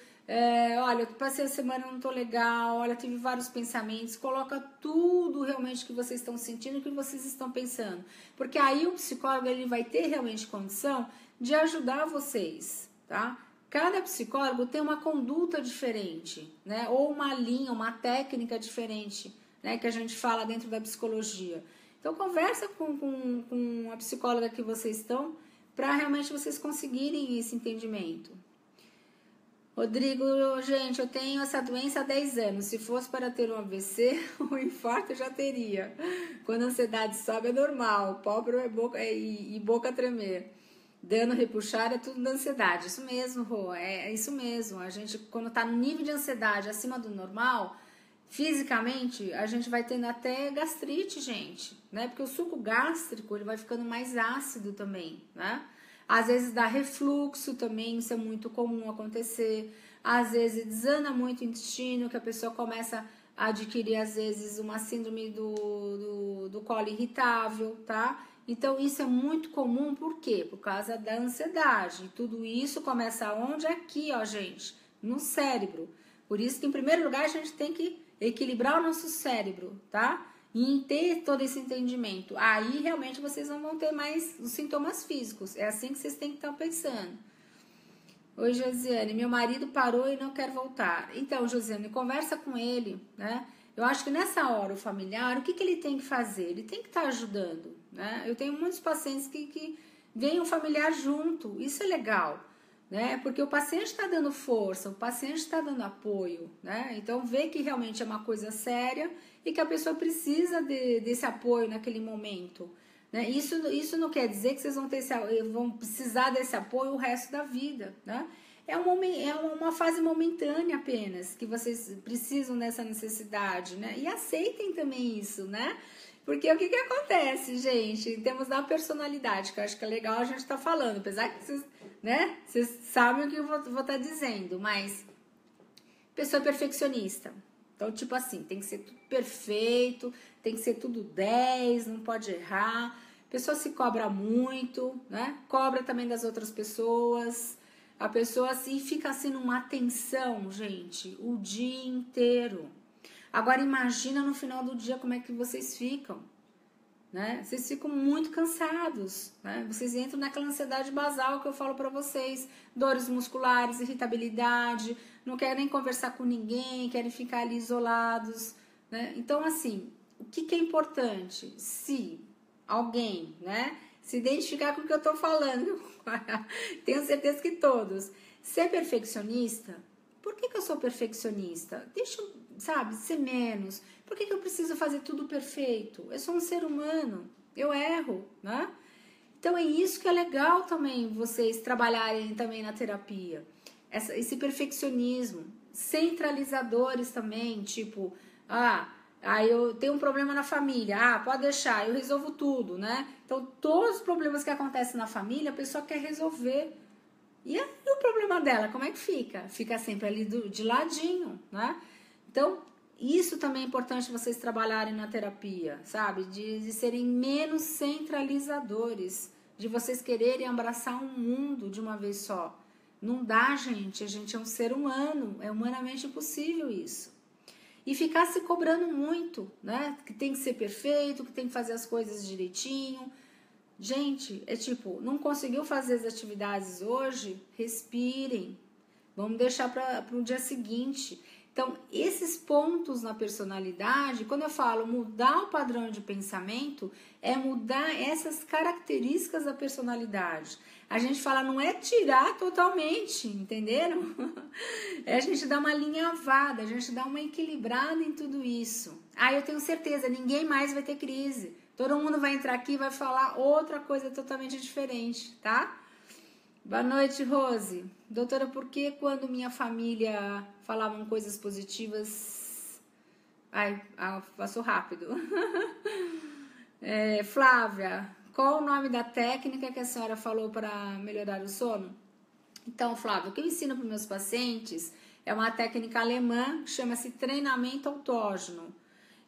olha, eu passei a semana, eu não tô legal, olha, tive vários pensamentos, coloca tudo realmente que vocês estão sentindo, que vocês estão pensando. Porque aí o psicólogo, ele vai ter realmente condição de ajudar vocês, tá? Cada psicólogo tem uma conduta diferente, né? Ou uma linha, uma técnica diferente, né? Que a gente fala dentro da psicologia. Então, conversa com a psicóloga que vocês estão para realmente vocês conseguirem esse entendimento. Rodrigo, gente, eu tenho essa doença há 10 anos. Se fosse para ter um AVC, um infarto eu já teria. Quando a ansiedade sobe é normal, pálpebra e boca tremer. Dano, repuxar é tudo da ansiedade. Isso mesmo, Rô, é isso mesmo. A gente, quando está no nível de ansiedade acima do normal, fisicamente, a gente vai tendo até gastrite, gente, né? Porque o suco gástrico, ele vai ficando mais ácido também, né? Às vezes dá refluxo também, isso é muito comum acontecer. Às vezes desanda muito o intestino, que a pessoa começa a adquirir, às vezes, uma síndrome do colo irritável, tá? Então, isso é muito comum, por quê? Por causa da ansiedade. E tudo isso começa onde? Aqui, ó, gente, no cérebro. Por isso que, em primeiro lugar, a gente tem que equilibrar o nosso cérebro, tá? E ter todo esse entendimento. Aí, realmente, vocês não vão ter mais os sintomas físicos. É assim que vocês têm que estar pensando. Oi, Josiane, meu marido parou e não quer voltar. Então, Josiane, conversa com ele, né? Eu acho que nessa hora, o familiar, o que ele tem que fazer? Ele tem que estar ajudando, né? Eu tenho muitos pacientes que vem o familiar junto. Isso é legal, né? Porque o paciente está dando força, o paciente está dando apoio, né? Então, vê que realmente é uma coisa séria e que a pessoa precisa desse apoio naquele momento, né? Isso não quer dizer que vocês vão precisar desse apoio o resto da vida, né? É uma fase momentânea apenas, que vocês precisam dessa necessidade, né? E aceitem também isso, né? Porque o que acontece, gente, em termos da personalidade, que eu acho que é legal a gente estar falando, apesar que vocês, né? Vocês sabem o que eu vou estar dizendo, mas pessoa perfeccionista. Então, tipo assim, tem que ser tudo perfeito, tem que ser tudo 10, não pode errar. A pessoa se cobra muito, né? Cobra também das outras pessoas. A pessoa assim fica assim numa tensão, gente, o dia inteiro. Agora imagina no final do dia como é que vocês ficam, né? Vocês ficam muito cansados, né? Vocês entram naquela ansiedade basal que eu falo pra vocês, dores musculares, irritabilidade, não querem conversar com ninguém, querem ficar ali isolados, né? Então assim, o que é importante? Se alguém, né, se identificar com o que eu tô falando, tenho certeza que todos, ser perfeccionista, por que eu sou perfeccionista? Deixa eu, sabe, ser menos. Por que eu preciso fazer tudo perfeito? Eu sou um ser humano, eu erro, né? Então é isso que é legal também vocês trabalharem também na terapia. Esse perfeccionismo. Centralizadores também, tipo, eu tenho um problema na família, pode deixar, eu resolvo tudo, né? Então todos os problemas que acontecem na família, a pessoa quer resolver. E o problema dela, como é que fica? Fica sempre ali de ladinho, né? Então, isso também é importante vocês trabalharem na terapia, sabe? De serem menos centralizadores, de vocês quererem abraçar um mundo de uma vez só. Não dá, gente, a gente é um ser humano, é humanamente impossível isso. E ficar se cobrando muito, né? Que tem que ser perfeito, que tem que fazer as coisas direitinho. Gente, é tipo, não conseguiu fazer as atividades hoje? Respirem. Vamos deixar para o dia seguinte. Então, esses pontos na personalidade, quando eu falo mudar o padrão de pensamento, é mudar essas características da personalidade. A gente fala, não é tirar totalmente, entenderam? É a gente dar uma alinhavada, a gente dar uma equilibrada em tudo isso. Ah, eu tenho certeza, ninguém mais vai ter crise. Todo mundo vai entrar aqui e vai falar outra coisa totalmente diferente, tá? Boa noite, Rose. Doutora, por que quando minha família falavam coisas positivas... Ai, passou rápido. Flávia, qual o nome da técnica que a senhora falou para melhorar o sono? Então, Flávia, o que eu ensino para os meus pacientes é uma técnica alemã que chama-se treinamento autógeno.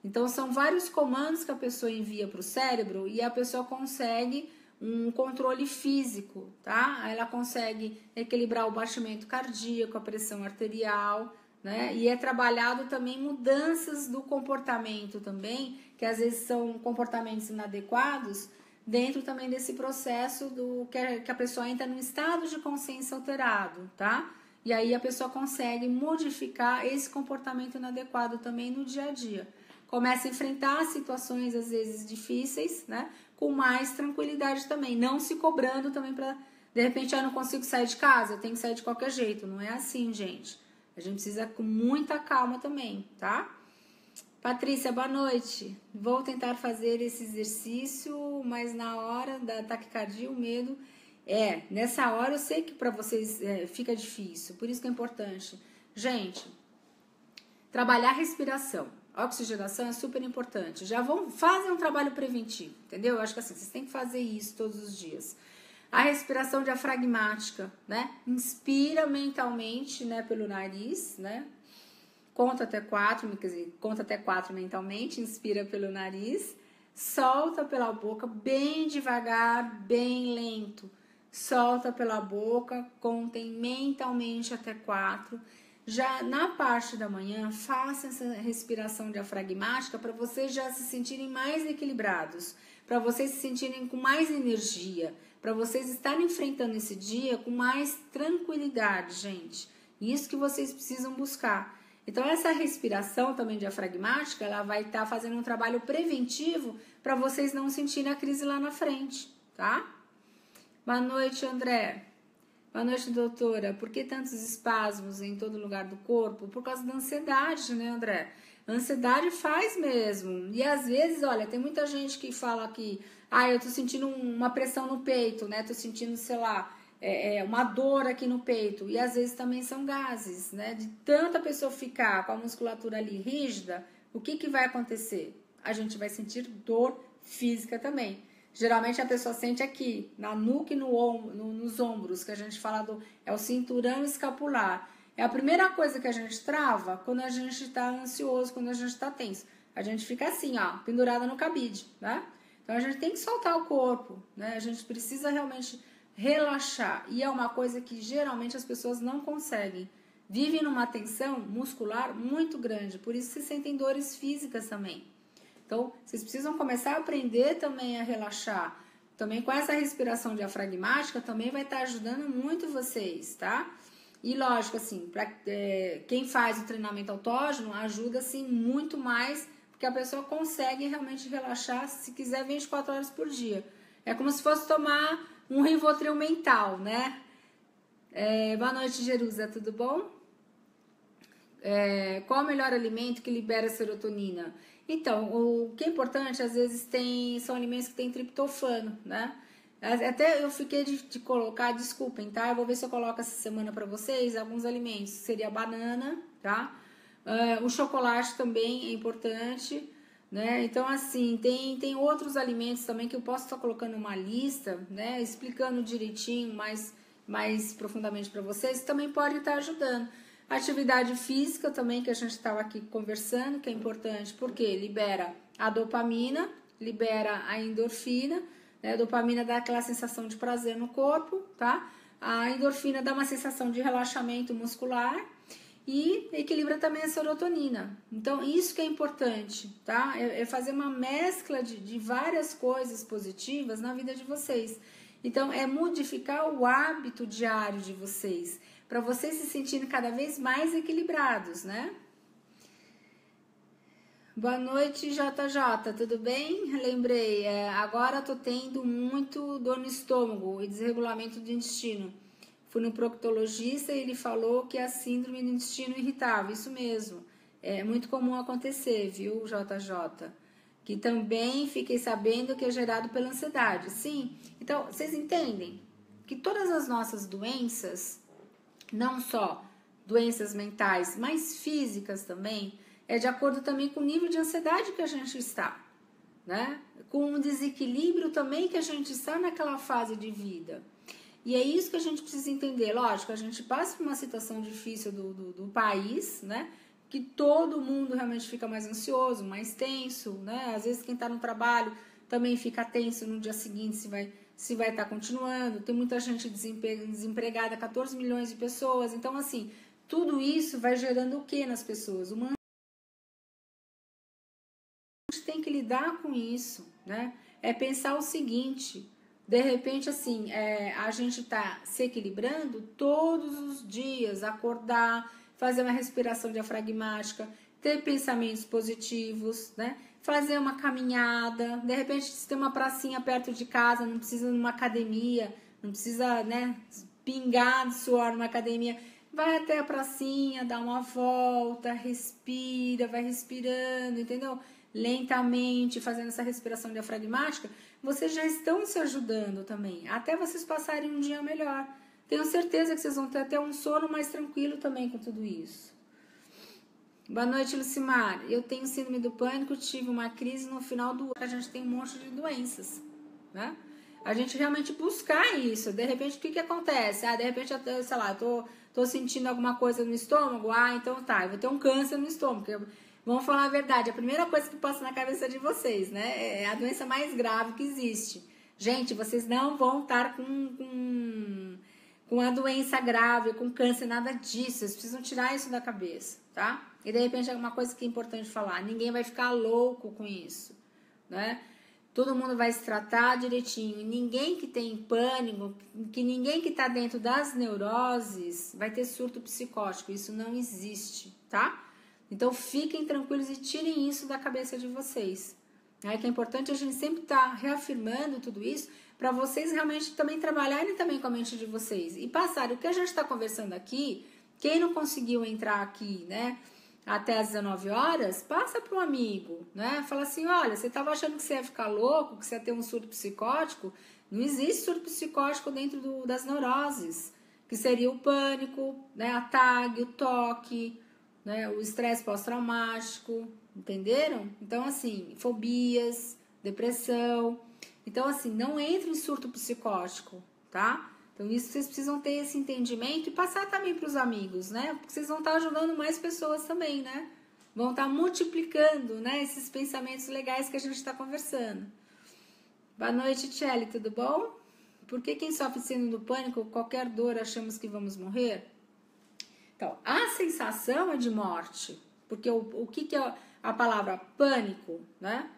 Então, são vários comandos que a pessoa envia para o cérebro e a pessoa consegue um controle físico, tá? Ela consegue equilibrar o batimento cardíaco, a pressão arterial, né? E é trabalhado também mudanças do comportamento também, que às vezes são comportamentos inadequados, dentro também desse processo do que a pessoa entra num estado de consciência alterado, tá? E aí a pessoa consegue modificar esse comportamento inadequado também no dia a dia. Começa a enfrentar situações às vezes difíceis, né? Com mais tranquilidade também, não se cobrando também para, de repente, eu não consigo sair de casa, eu tenho que sair de qualquer jeito. Não é assim, gente. A gente precisa com muita calma também, tá? Patrícia, boa noite. Vou tentar fazer esse exercício, mas na hora da taquicardia, o medo... nessa hora eu sei que para vocês fica difícil, por isso que é importante. Gente, trabalhar a respiração. A oxigenação é super importante. Já vão fazer um trabalho preventivo, entendeu? Eu acho que assim, vocês têm que fazer isso todos os dias. A respiração diafragmática, né? Inspira mentalmente, né, pelo nariz, né? Conta até 4, quer dizer, conta até 4 mentalmente, inspira pelo nariz, solta pela boca bem devagar, bem lento. Solta pela boca, contem mentalmente até 4. Já na parte da manhã, faça essa respiração diafragmática para vocês já se sentirem mais equilibrados, para vocês se sentirem com mais energia, para vocês estarem enfrentando esse dia com mais tranquilidade, gente. Isso que vocês precisam buscar. Então, essa respiração também diafragmática, ela vai estar fazendo um trabalho preventivo para vocês não sentirem a crise lá na frente, tá? Boa noite, André. Boa noite, doutora. Por que tantos espasmos em todo lugar do corpo? Por causa da ansiedade, né, André? A ansiedade faz mesmo. E às vezes, olha, tem muita gente que fala que, eu tô sentindo uma pressão no peito, né? Tô sentindo, sei lá, uma dor aqui no peito. E às vezes também são gases, né? De tanta pessoa ficar com a musculatura ali rígida, o que vai acontecer? A gente vai sentir dor física também. Geralmente a pessoa sente aqui, na nuca e nos ombros, que a gente fala é o cinturão escapular. É a primeira coisa que a gente trava quando a gente está ansioso, quando a gente está tenso. A gente fica assim, ó, pendurada no cabide, né? Então a gente tem que soltar o corpo, né? A gente precisa realmente relaxar. E é uma coisa que geralmente as pessoas não conseguem. Vivem numa tensão muscular muito grande, por isso se sentem dores físicas também. Então, vocês precisam começar a aprender também a relaxar. Também com essa respiração diafragmática, também vai estar ajudando muito vocês, tá? E lógico, assim, para quem faz o treinamento autógeno, ajuda, assim, muito mais, porque a pessoa consegue realmente relaxar, se quiser, 24 horas por dia. É como se fosse tomar um Rivotril mental, né? Boa noite, Jerusa, tudo bom? Qual o melhor alimento que libera serotonina? Então, o que é importante, às vezes, são alimentos que têm triptofano, né? Até eu fiquei de colocar, desculpem, tá? Eu vou ver se eu coloco essa semana para vocês alguns alimentos. Seria a banana, tá? O chocolate também é importante, né? Então, assim, tem outros alimentos também que eu posso estar colocando uma lista, né? Explicando direitinho, mais profundamente para vocês, também pode estar ajudando. Atividade física também, que a gente estava aqui conversando, que é importante, porque libera a dopamina, libera a endorfina, né? A dopamina dá aquela sensação de prazer no corpo, tá? A endorfina dá uma sensação de relaxamento muscular e equilibra também a serotonina. Então, isso que é importante, tá? É fazer uma mescla de várias coisas positivas na vida de vocês. Então, é modificar o hábito diário de vocês, para vocês se sentirem cada vez mais equilibrados, né? Boa noite, JJ, tudo bem? Lembrei, agora tô tendo muito dor no estômago e desregulamento do intestino. Fui no proctologista e ele falou que é a síndrome do intestino irritável, isso mesmo. É muito comum acontecer, viu, JJ? Que também fiquei sabendo que é gerado pela ansiedade. Sim, então, vocês entendem que todas as nossas doenças, não só doenças mentais, mas físicas também, é de acordo também com o nível de ansiedade que a gente está, né? Com o desequilíbrio também que a gente está naquela fase de vida. E é isso que a gente precisa entender. Lógico, a gente passa por uma situação difícil do país, né? Que todo mundo realmente fica mais ansioso, mais tenso, né? Às vezes quem está no trabalho também fica tenso no dia seguinte se vai estar continuando. Tem muita gente desempregada, 14 milhões de pessoas. Então, assim, tudo isso vai gerando o que nas pessoas? Uma gente tem que lidar com isso, né? É pensar o seguinte, de repente, assim, a gente tá se equilibrando todos os dias, acordar, fazer uma respiração diafragmática, ter pensamentos positivos, né? Fazer uma caminhada, de repente, se tem uma pracinha perto de casa, não precisa ir numa academia, não precisa, né, pingar de suor numa academia, vai até a pracinha, dá uma volta, respira, vai respirando, entendeu? Lentamente, fazendo essa respiração diafragmática, vocês já estão se ajudando também, até vocês passarem um dia melhor. Tenho certeza que vocês vão ter até um sono mais tranquilo também com tudo isso. Boa noite, Lucimar. Eu tenho síndrome do pânico, tive uma crise no final do ano. A gente tem um monte de doenças, né? A gente realmente buscar isso. De repente, o que acontece? De repente, sei lá, tô sentindo alguma coisa no estômago. Então tá, eu vou ter um câncer no estômago. Vamos falar a verdade, a primeira coisa que passa na cabeça de vocês, né? É a doença mais grave que existe. Gente, vocês não vão estar com a doença grave, com câncer, nada disso. Vocês precisam tirar isso da cabeça, tá? E de repente é uma coisa que é importante falar. Ninguém vai ficar louco com isso, né? Todo mundo vai se tratar direitinho. Ninguém que tem pânico, ninguém que tá dentro das neuroses vai ter surto psicótico. Isso não existe, tá? Então, fiquem tranquilos e tirem isso da cabeça de vocês. Que é importante a gente sempre estar reafirmando tudo isso para vocês realmente também trabalharem também com a mente de vocês. E passarem o que a gente está conversando aqui, quem não conseguiu entrar aqui, né, até às 19 horas, passa para um amigo, né? Fala assim, olha, você estava achando que você ia ficar louco, que você ia ter um surto psicótico. Não existe surto psicótico dentro das neuroses, que seria o pânico, né, a TAG, o toque, né, o estresse pós-traumático, entenderam? Então, assim, fobias, depressão. Então, assim, não entre em surto psicótico, tá? Então, isso vocês precisam ter esse entendimento e passar também para os amigos, né? Porque vocês vão estar ajudando mais pessoas também, né? Vão estar multiplicando, né, esses pensamentos legais que a gente está conversando. Boa noite, Tchelle, tudo bom? Por que quem sofre síndrome do pânico, qualquer dor, achamos que vamos morrer? Então, a sensação é de morte, porque o que é a palavra pânico, né?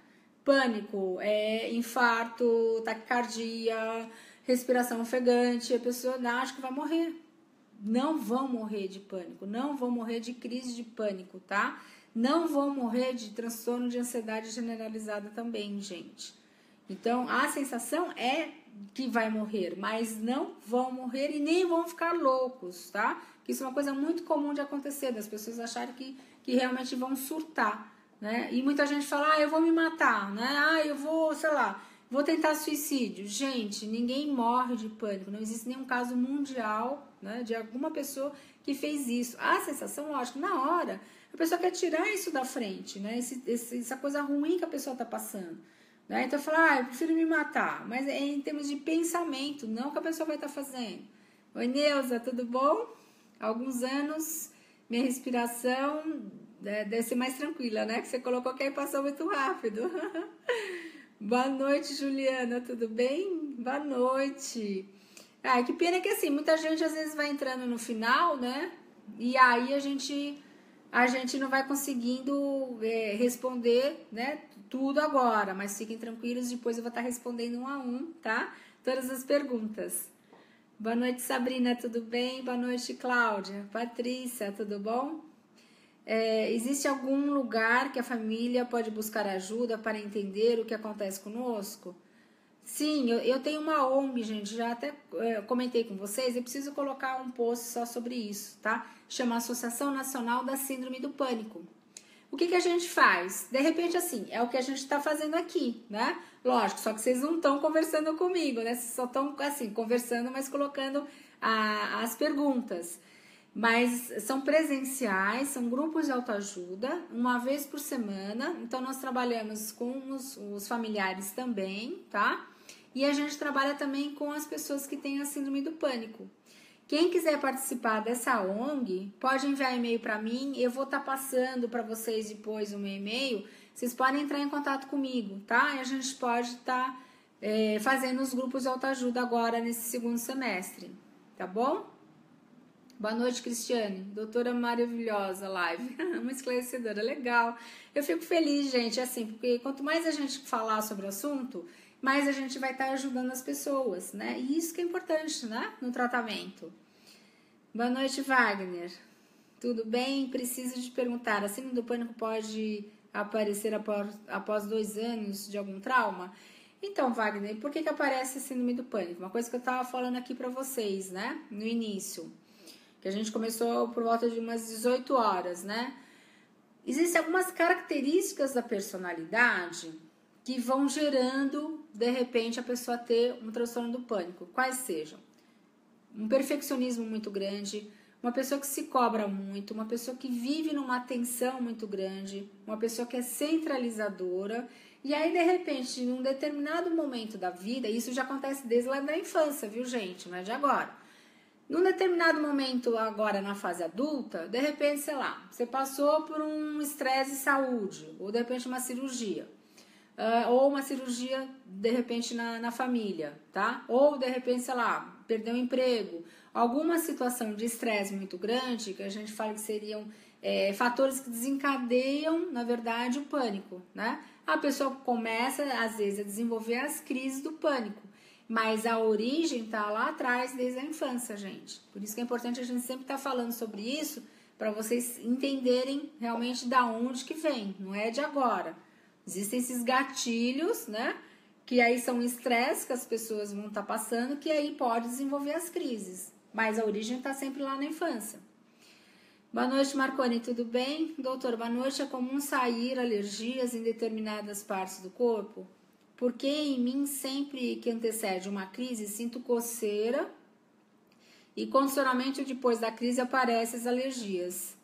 Pânico é infarto, taquicardia, respiração ofegante, a pessoa acha que vai morrer. Não vão morrer de pânico, não vão morrer de crise de pânico, tá? Não vão morrer de transtorno de ansiedade generalizada também, gente. Então, a sensação é que vai morrer, mas não vão morrer e nem vão ficar loucos, tá? Que isso é uma coisa muito comum de acontecer, das pessoas acharem que realmente vão surtar, né? E muita gente fala, eu vou me matar, né? Eu vou, sei lá, vou tentar suicídio. Gente, ninguém morre de pânico, não existe nenhum caso mundial, né, de alguma pessoa que fez isso. A sensação, lógico, na hora, a pessoa quer tirar isso da frente, né? Essa coisa ruim que a pessoa está passando. Né? Então, fala, eu prefiro me matar. Mas é em termos de pensamento, não o que a pessoa vai estar fazendo. Oi, Neuza, tudo bom? Há alguns anos, minha respiração deve ser mais tranquila, né? Que você colocou que aí passou muito rápido. Boa noite, Juliana, tudo bem? Boa noite. Que pena que assim, muita gente às vezes vai entrando no final, né? e aí a gente não vai conseguindo responder, né, tudo agora, mas fiquem tranquilos, depois eu vou estar respondendo um a um, tá? Todas as perguntas. Boa noite, Sabrina, tudo bem? Boa noite, Cláudia. Patrícia, tudo bom? Existe algum lugar que a família pode buscar ajuda para entender o que acontece conosco? Sim, eu tenho uma ONG, gente, já até comentei com vocês, eu preciso colocar um post só sobre isso, tá? Chama Associação Nacional da Síndrome do Pânico. O que a gente faz? De repente, assim, é o que a gente está fazendo aqui, né? Lógico, só que vocês não estão conversando comigo, né? Vocês só estão, assim, conversando, mas colocando as perguntas. Mas são presenciais, são grupos de autoajuda, uma vez por semana. Então, nós trabalhamos com os familiares também, tá? E a gente trabalha também com as pessoas que têm a síndrome do pânico. Quem quiser participar dessa ONG, pode enviar e-mail para mim. Eu vou estar passando para vocês depois o meu e-mail. Vocês podem entrar em contato comigo, tá? E a gente pode estar fazendo os grupos de autoajuda agora nesse segundo semestre, tá bom? Boa noite, Cristiane. Doutora maravilhosa, live. Uma esclarecedora, legal. Eu fico feliz, gente, assim, porque quanto mais a gente falar sobre o assunto, mais a gente vai estar ajudando as pessoas, né? E isso que é importante, né? No tratamento. Boa noite, Wagner. Tudo bem? Preciso te perguntar, a síndrome do pânico pode aparecer após 2 anos de algum trauma? Então, Wagner, por que aparece a síndrome do pânico? Uma coisa que eu estava falando aqui para vocês, né? No início, que a gente começou por volta de umas 18 horas, né? Existem algumas características da personalidade que vão gerando, de repente, a pessoa ter um transtorno do pânico. Quais sejam? Um perfeccionismo muito grande, uma pessoa que se cobra muito, uma pessoa que vive numa tensão muito grande, uma pessoa que é centralizadora. E aí, de repente, em um determinado momento da vida, isso já acontece desde lá da infância, viu, gente? Não é de agora. Num determinado momento, agora na fase adulta, de repente, sei lá, você passou por um estresse de saúde, ou de repente uma cirurgia. Ou uma cirurgia, de repente, na família, tá? Ou, de repente, sei lá, perdeu o emprego. Alguma situação de estresse muito grande, que a gente fala que seriam fatores que desencadeiam, na verdade, o pânico, né? A pessoa começa, às vezes, a desenvolver as crises do pânico. Mas a origem tá lá atrás, desde a infância, gente. Por isso que é importante a gente sempre estar falando sobre isso, para vocês entenderem realmente da onde que vem, não é de agora. Existem esses gatilhos, né? Que aí são estresse que as pessoas vão estar passando, que aí pode desenvolver as crises. Mas a origem está sempre lá na infância. Boa noite, Marconi, tudo bem? Doutor, boa noite. É comum sair alergias em determinadas partes do corpo? Porque em mim, sempre que antecede uma crise, sinto coceira e condicionamento depois da crise aparecem as alergias.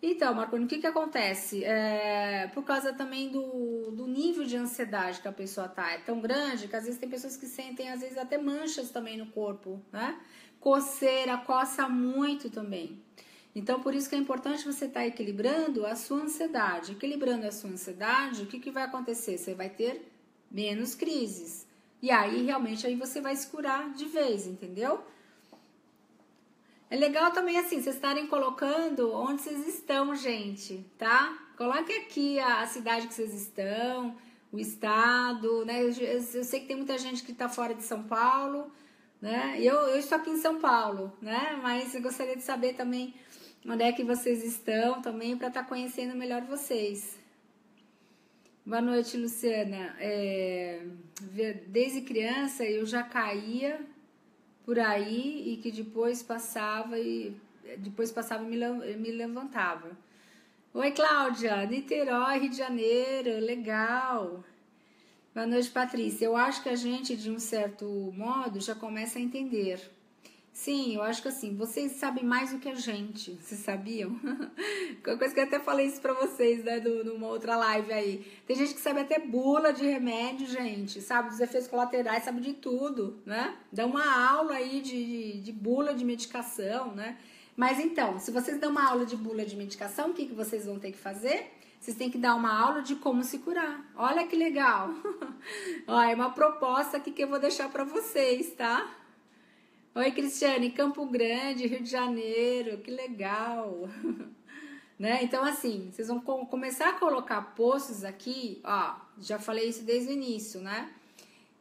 Então, Marconi, o que acontece? Por causa também do nível de ansiedade que a pessoa tá. É tão grande que às vezes tem pessoas que sentem, às vezes, até manchas também no corpo, né? Coceira, coça muito também. Então, por isso que é importante você estar equilibrando a sua ansiedade. Equilibrando a sua ansiedade, o que vai acontecer? Você vai ter menos crises. E aí, realmente, aí você vai se curar de vez, entendeu? É legal também, assim, vocês estarem colocando onde vocês estão, gente, tá? Coloque aqui a cidade que vocês estão, o estado, né? Eu sei que tem muita gente que tá fora de São Paulo, né? Eu estou aqui em São Paulo, né? Mas eu gostaria de saber também onde é que vocês estão também, para estar conhecendo melhor vocês. Boa noite, Luciana. Desde criança eu já caía por aí e que depois passava e me levantava. Oi, Cláudia, Niterói, Rio de Janeiro, legal. Boa noite, Patrícia. Eu acho que a gente, de um certo modo, já começa a entender. Sim, eu acho que assim, vocês sabem mais do que a gente, vocês sabiam? Uma coisa que eu até falei isso pra vocês, né, numa outra live aí. Tem gente que sabe até bula de remédio, gente, sabe dos efeitos colaterais, sabe de tudo, né? Dá uma aula aí de bula de medicação, né? Mas então, se vocês dão uma aula de bula de medicação, o que vocês vão ter que fazer? Vocês têm que dar uma aula de como se curar. Olha que legal! Ó, é uma proposta aqui que eu vou deixar pra vocês, tá? Oi, Cristiane, Campo Grande, Rio de Janeiro, que legal. Né? Então, assim, vocês vão começar a colocar posts aqui, ó, já falei isso desde o início, né?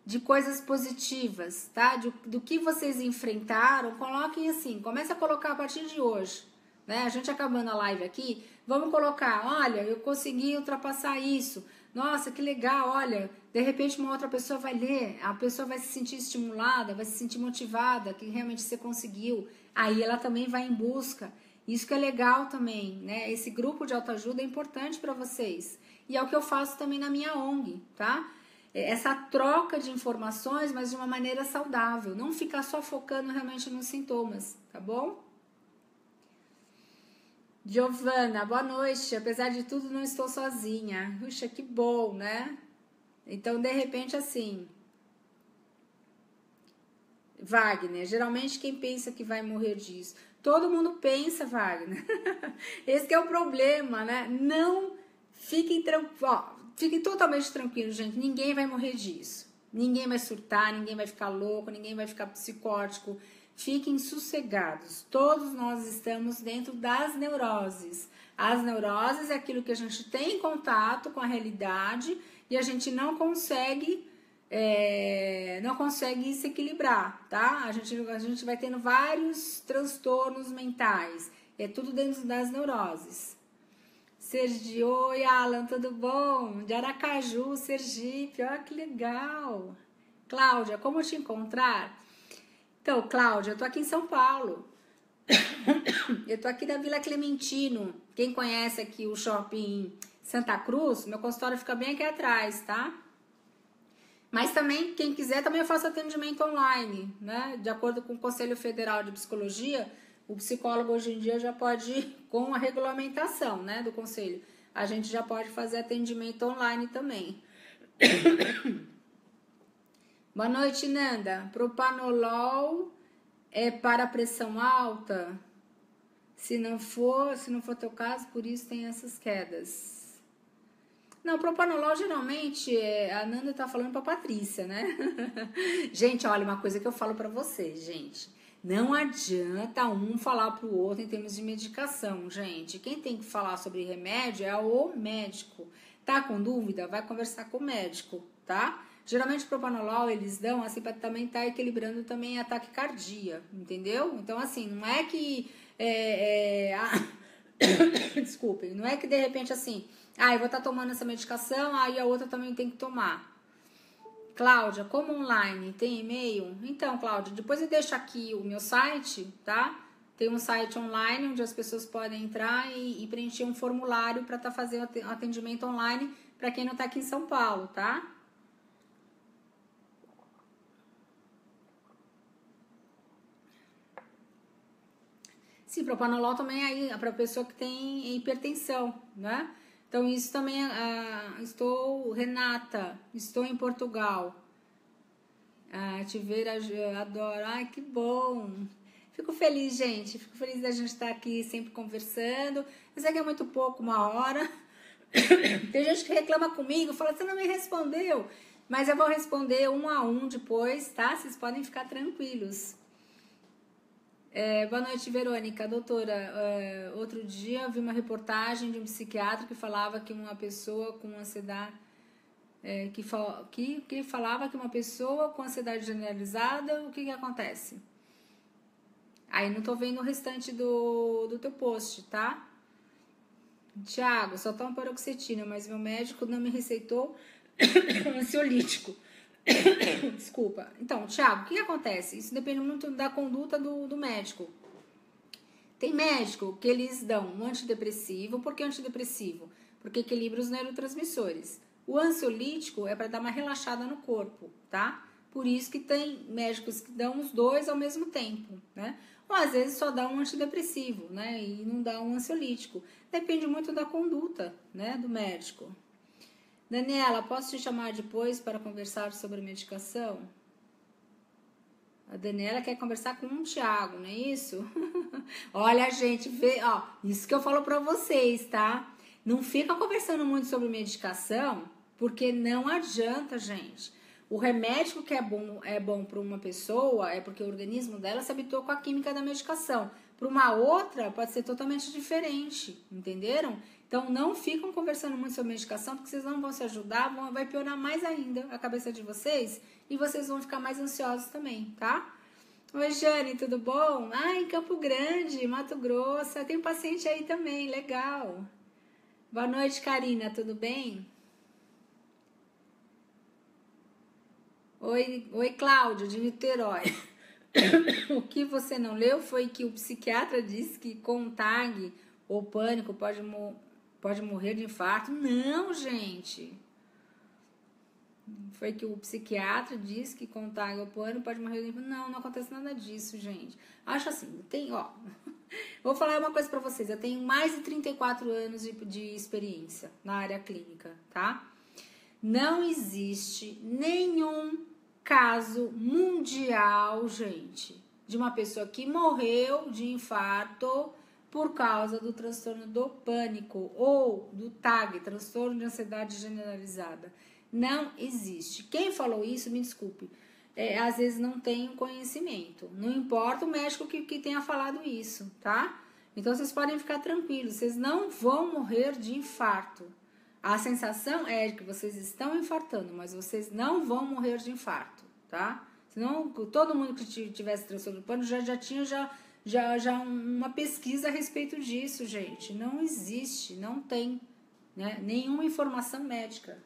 De coisas positivas, tá? Do que vocês enfrentaram, coloquem assim, começa a colocar a partir de hoje, né? A gente acabando a live aqui, vamos colocar, olha, eu consegui ultrapassar isso, nossa, que legal, olha, de repente uma outra pessoa vai ler, a pessoa vai se sentir estimulada, vai se sentir motivada, que realmente você conseguiu, aí ela também vai em busca, isso que é legal também, né? Esse grupo de autoajuda é importante para vocês, e é o que eu faço também na minha ONG, tá? Essa troca de informações, mas de uma maneira saudável, não ficar só focando realmente nos sintomas, tá bom? Giovana, boa noite, apesar de tudo não estou sozinha, puxa, que bom, né? Então, de repente, assim, Wagner, geralmente quem pensa que vai morrer disso, todo mundo pensa, Wagner, esse que é o problema, né? Não fiquem tranquilos, fiquem totalmente tranquilos, gente. Ninguém vai morrer disso. Ninguém vai surtar, ninguém vai ficar louco, ninguém vai ficar psicótico. Fiquem sossegados. Todos nós estamos dentro das neuroses. As neuroses é aquilo que a gente tem contato com a realidade e a gente não consegue se equilibrar, tá? A gente vai tendo vários transtornos mentais. É tudo dentro das neuroses. Sergipe, oi Alan, tudo bom? De Aracaju, Sergipe, olha que legal. Cláudia, como te encontrar? Então, Cláudia, eu tô aqui em São Paulo. Eu tô aqui da Vila Clementino. Quem conhece aqui o shopping Santa Cruz, meu consultório fica bem aqui atrás, tá? Mas também, quem quiser, também eu faço atendimento online, né? De acordo com o Conselho Federal de Psicologia, o psicólogo hoje em dia já pode, com a regulamentação, né, do conselho, a gente já pode fazer atendimento online também. Boa noite, Nanda. Propanolol é para pressão alta? Se não for teu caso, por isso tem essas quedas. Não, propanolol geralmente, a Nanda tá falando pra Patrícia, né? Gente, olha, uma coisa que eu falo pra vocês, gente. Não adianta um falar pro outro em termos de medicação, gente. Quem tem que falar sobre remédio é o médico. Tá com dúvida? Vai conversar com o médico, tá? Geralmente o propanolol eles dão assim para também estar equilibrando também a taquicardia, entendeu? Então assim, não é que desculpem, não é que de repente assim, eu vou estar tomando essa medicação, aí a outra também tem que tomar. Cláudia, como online, tem e-mail? Então, Cláudia, depois eu deixo aqui o meu site, tá? Tem um site online onde as pessoas podem entrar e preencher um formulário para estar fazendo atendimento online para quem não está aqui em São Paulo, tá? Sim, propanolol também aí é para pessoa que tem hipertensão, né? Então, isso também, Renata, estou em Portugal. Te ver, adoro. Ai, que bom. Fico feliz, gente. Fico feliz da gente estar aqui sempre conversando. Eu sei que é muito pouco, 1 hora. Tem gente que reclama comigo, fala, você não me respondeu. Mas eu vou responder 1 a 1 depois, tá? Vocês podem ficar tranquilos. Boa noite, Verônica. Doutora, outro dia eu vi uma reportagem de um psiquiatra que falava que uma pessoa com ansiedade... que falava que uma pessoa com ansiedade generalizada, o que acontece? Aí não tô vendo o restante do teu post, tá? Tiago, só tomo paroxetina, mas meu médico não me receitou ansiolítico. Desculpa. Então, Thiago, o que acontece? Isso depende muito da conduta do médico. Tem médico que eles dão um antidepressivo. Por que antidepressivo? Porque equilibra os neurotransmissores. O ansiolítico é para dar uma relaxada no corpo, tá? Por isso que tem médicos que dão os dois ao mesmo tempo, né? Ou às vezes só dá um antidepressivo, né? E não dá um ansiolítico. Depende muito da conduta, né? Do médico. Daniela, posso te chamar depois para conversar sobre medicação? A Daniela quer conversar com o Thiago, não é isso? Olha, gente, isso que eu falo para vocês, tá? Não fica conversando muito sobre medicação, porque não adianta, gente. O remédio que é bom para uma pessoa é porque o organismo dela se habituou com a química da medicação. Para uma outra, pode ser totalmente diferente, entenderam? Então, não ficam conversando muito sobre medicação, porque vocês não vão se ajudar, vai piorar mais ainda a cabeça de vocês e vocês vão ficar mais ansiosos também, tá? Oi, Jane, tudo bom? Ah, em Campo Grande, Mato Grosso, tem paciente aí também, legal. Boa noite, Karina, tudo bem? Oi, Cláudio, de Niterói. O que você não leu foi que o psiquiatra disse que com TAG ou pânico pode morrer de infarto. Não, gente. Foi que o psiquiatra disse que com TAG ou pânico pode morrer de infarto. Não acontece nada disso, gente. Acho assim, vou falar uma coisa pra vocês. Eu tenho mais de 34 anos de experiência na área clínica, tá? Não existe nenhum caso mundial, gente, de uma pessoa que morreu de infarto por causa do transtorno do pânico ou do TAG, transtorno de ansiedade generalizada. Não existe. Quem falou isso, me desculpe, às vezes não tem conhecimento. Não importa o médico que tenha falado isso, tá? Então, vocês podem ficar tranquilos, vocês não vão morrer de infarto. A sensação é que vocês estão infartando, mas vocês não vão morrer de infarto, tá? Senão, todo mundo que tivesse transtorno do pânico já tinha uma pesquisa a respeito disso, gente. Não existe, não tem, né, nenhuma informação médica.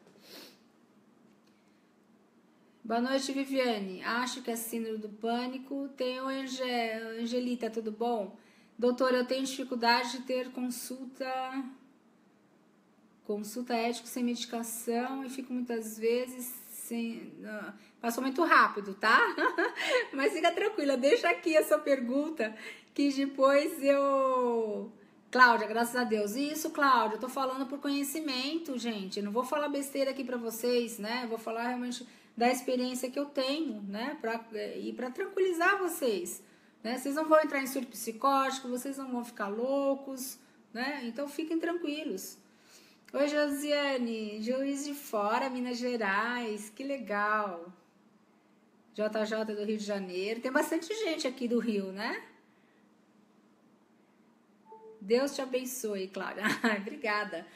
Boa noite, Viviane. Acho que é síndrome do pânico. Tem o Angelita, tudo bom? Doutora, eu tenho dificuldade de ter consulta ética sem medicação e fico muitas vezes sem... Passou muito rápido, tá? Mas fica tranquila, deixa aqui a sua pergunta que depois eu... Cláudia, graças a Deus. Isso, Cláudia, eu tô falando por conhecimento, gente. Eu não vou falar besteira aqui pra vocês, né? Eu vou falar realmente da experiência que eu tenho, né? E pra tranquilizar vocês, né? Vocês não vão entrar em surto psicótico, vocês não vão ficar loucos, né? Então fiquem tranquilos. Oi, Josiane, Juiz de Fora, Minas Gerais, que legal. JJ do Rio de Janeiro, tem bastante gente aqui do Rio, né? Deus te abençoe, Cláudia. Obrigada.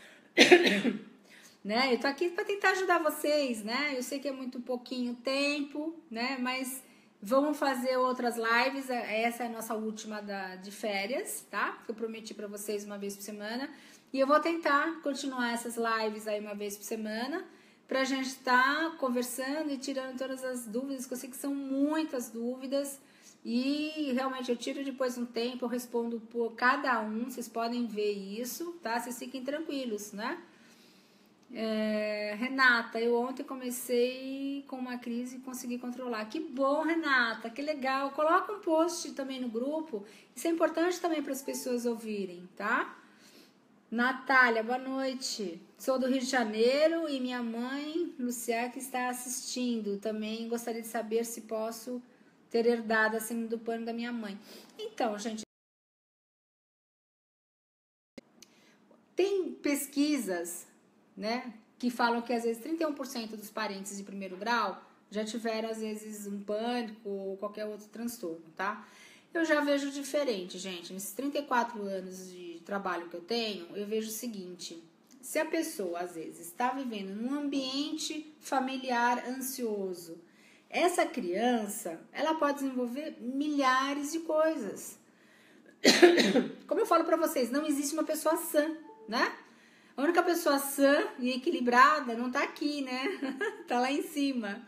Né? Eu tô aqui para tentar ajudar vocês, né? Eu sei que é muito pouquinho tempo, né? Mas vamos fazer outras lives. Essa é a nossa última de férias, tá? Que eu prometi para vocês uma vez por semana. E eu vou tentar continuar essas lives aí uma vez por semana, pra gente estar conversando e tirando todas as dúvidas, que eu sei que são muitas dúvidas. E realmente eu tiro depois um tempo, eu respondo por cada um, vocês podem ver isso, tá? Vocês fiquem tranquilos, né? Renata, eu ontem comecei com uma crise e consegui controlar. Que bom, Renata, que legal. Coloca um post também no grupo, isso é importante também para as pessoas ouvirem, tá? Natália, boa noite. Sou do Rio de Janeiro e minha mãe, Lucia, que está assistindo. Também gostaria de saber se posso ter herdado a síndrome do pânico da minha mãe. Então, gente, tem pesquisas, né, que falam que às vezes 31% dos parentes de primeiro grau já tiveram às vezes um pânico ou qualquer outro transtorno, tá? Eu já vejo diferente, gente. Nesses 34 anos de trabalho que eu tenho, eu vejo o seguinte: se a pessoa às vezes está vivendo num ambiente familiar ansioso, essa criança, ela pode desenvolver milhares de coisas. Como eu falo pra vocês, não existe uma pessoa sã, né? A única pessoa sã e equilibrada não tá aqui, né? Tá lá em cima,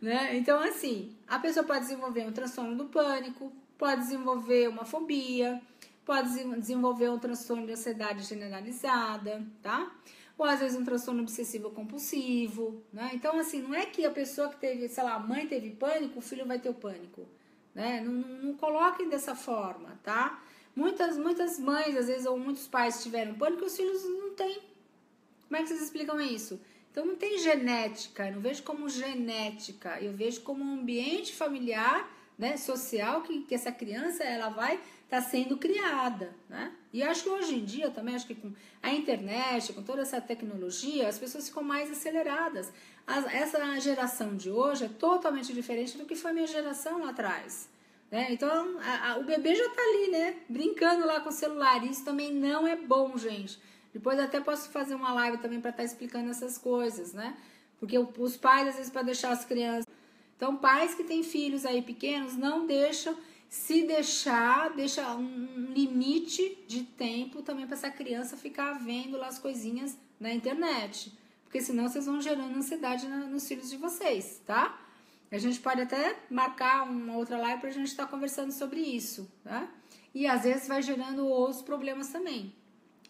né? Então, assim, a pessoa pode desenvolver um transtorno do pânico, pode desenvolver uma fobia, pode desenvolver um transtorno de ansiedade generalizada, tá? Ou às vezes um transtorno obsessivo compulsivo, né? Então, assim, não é que a pessoa que teve, sei lá, a mãe teve pânico, o filho vai ter o pânico, né? Não coloquem dessa forma, tá? Muitas mães, às vezes, ou muitos pais tiveram pânico e os filhos não têm. Como é que vocês explicam isso? Então, não tem genética, eu não vejo como genética, eu vejo como um ambiente familiar, né, social, que essa criança, ela vai está sendo criada, né? E acho que hoje em dia também, acho que com a internet, com toda essa tecnologia, as pessoas ficam mais aceleradas. Essa geração de hoje é totalmente diferente do que foi a minha geração lá atrás, né? Então, o bebê já está ali, né? Brincando lá com o celular. Isso também não é bom, gente. Depois até posso fazer uma live também para estar explicando essas coisas, né? Porque os pais, às vezes, para deixar as crianças... Então, pais que têm filhos aí pequenos, não deixam... Se deixa um limite de tempo também para essa criança ficar vendo lá as coisinhas na internet. Porque senão vocês vão gerando ansiedade nos filhos de vocês, tá? A gente pode até marcar uma outra live para a gente estar conversando sobre isso, tá? E às vezes vai gerando outros problemas também.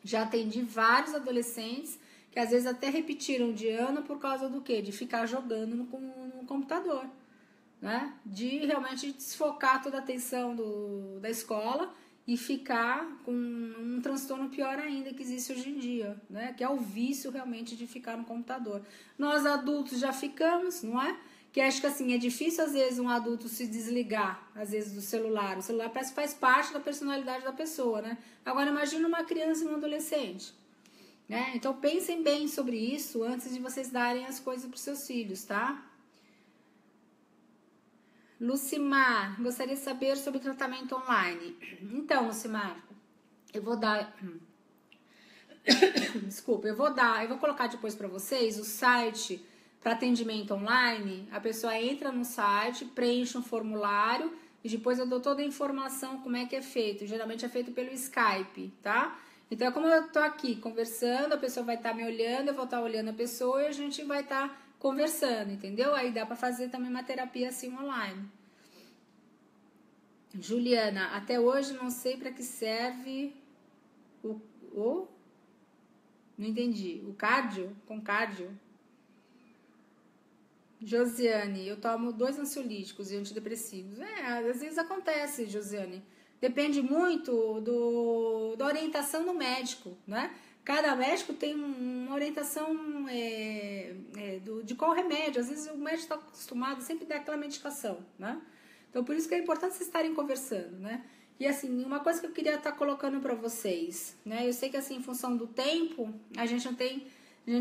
Já atendi vários adolescentes que às vezes até repetiram de ano por causa do quê? De ficar jogando no computador. Né? De realmente desfocar toda a atenção da escola e ficar com um transtorno pior ainda que existe hoje em dia, né? Que é o vício realmente de ficar no computador. Nós adultos já ficamos, não é? Que acho que assim, é difícil às vezes um adulto se desligar, às vezes, do celular. O celular parece que faz parte da personalidade da pessoa, né? Agora imagina uma criança e um adolescente, né? Então pensem bem sobre isso antes de vocês darem as coisas para os seus filhos, tá? Lucimar, gostaria de saber sobre tratamento online. Então, Lucimar, eu vou dar... Desculpa, eu vou colocar depois para vocês o site para atendimento online. A pessoa entra no site, preenche um formulário e depois eu dou toda a informação como é que é feito. Geralmente é feito pelo Skype, tá? Então, como eu tô aqui conversando, a pessoa vai estar me olhando, eu vou estar olhando a pessoa e a gente vai estar conversando, entendeu? Aí dá para fazer também uma terapia assim online. Juliana, até hoje não sei para que serve o não entendi. O cardio? Com cardio? Josiane, eu tomo 2 ansiolíticos e antidepressivos. Às vezes acontece, Josiane. Depende muito da orientação do médico, né? Cada médico tem uma orientação de qual remédio. Às vezes o médico está acostumado sempre a dar aquela medicação, né? Então, por isso que é importante vocês estarem conversando, né? E, assim, uma coisa que eu queria estar colocando para vocês, né? Eu sei que, assim, em função do tempo, a gente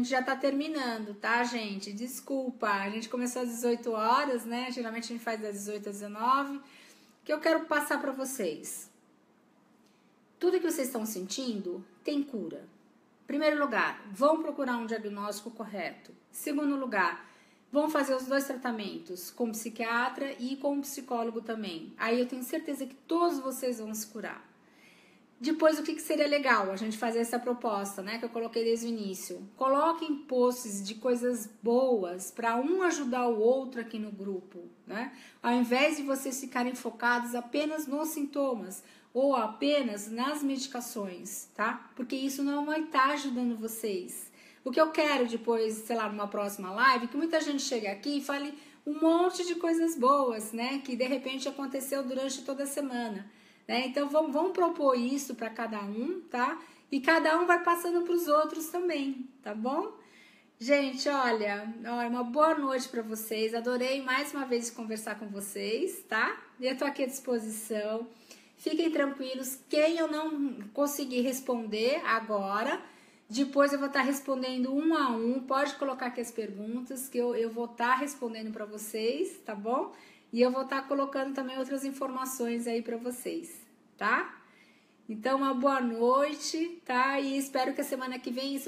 já tá terminando, tá, gente? Desculpa, a gente começou às 18 horas, né? Geralmente a gente faz das 18 às 19. Que eu quero passar para vocês. Tudo que vocês estão sentindo tem cura. Primeiro lugar, vão procurar um diagnóstico correto. Segundo lugar, vão fazer os 2 tratamentos, com o psiquiatra e com o psicólogo também. Aí eu tenho certeza que todos vocês vão se curar. Depois, o que seria legal? A gente fazer essa proposta, né? Que eu coloquei desde o início. Coloquem posts de coisas boas para um ajudar o outro aqui no grupo, né? Ao invés de vocês ficarem focados apenas nos sintomas ou apenas nas medicações, tá? Porque isso não vai estar ajudando vocês. O que eu quero depois, sei lá, numa próxima live, que muita gente chegue aqui e fale um monte de coisas boas, né? Que de repente aconteceu durante toda a semana, né? Então vamos propor isso para cada um, tá? E cada um vai passando para os outros também, tá bom? Gente, olha, uma boa noite para vocês. Adorei mais uma vez conversar com vocês, tá? Eu tô aqui à disposição. Fiquem tranquilos. Quem eu não conseguir responder agora, depois eu vou estar respondendo um a um. Pode colocar aqui as perguntas que eu vou estar respondendo para vocês, tá bom? E eu vou estar colocando também outras informações aí para vocês, tá? Então, uma boa noite, tá? E espero que semana que vem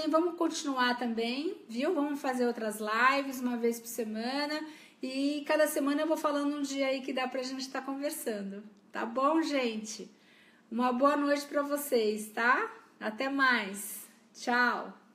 vamos continuar também, viu? Vamos fazer outras lives uma vez por semana. E cada semana eu vou falando um dia aí que dá pra gente estar conversando, tá bom, gente? Uma boa noite para vocês, tá? Até mais. Tchau!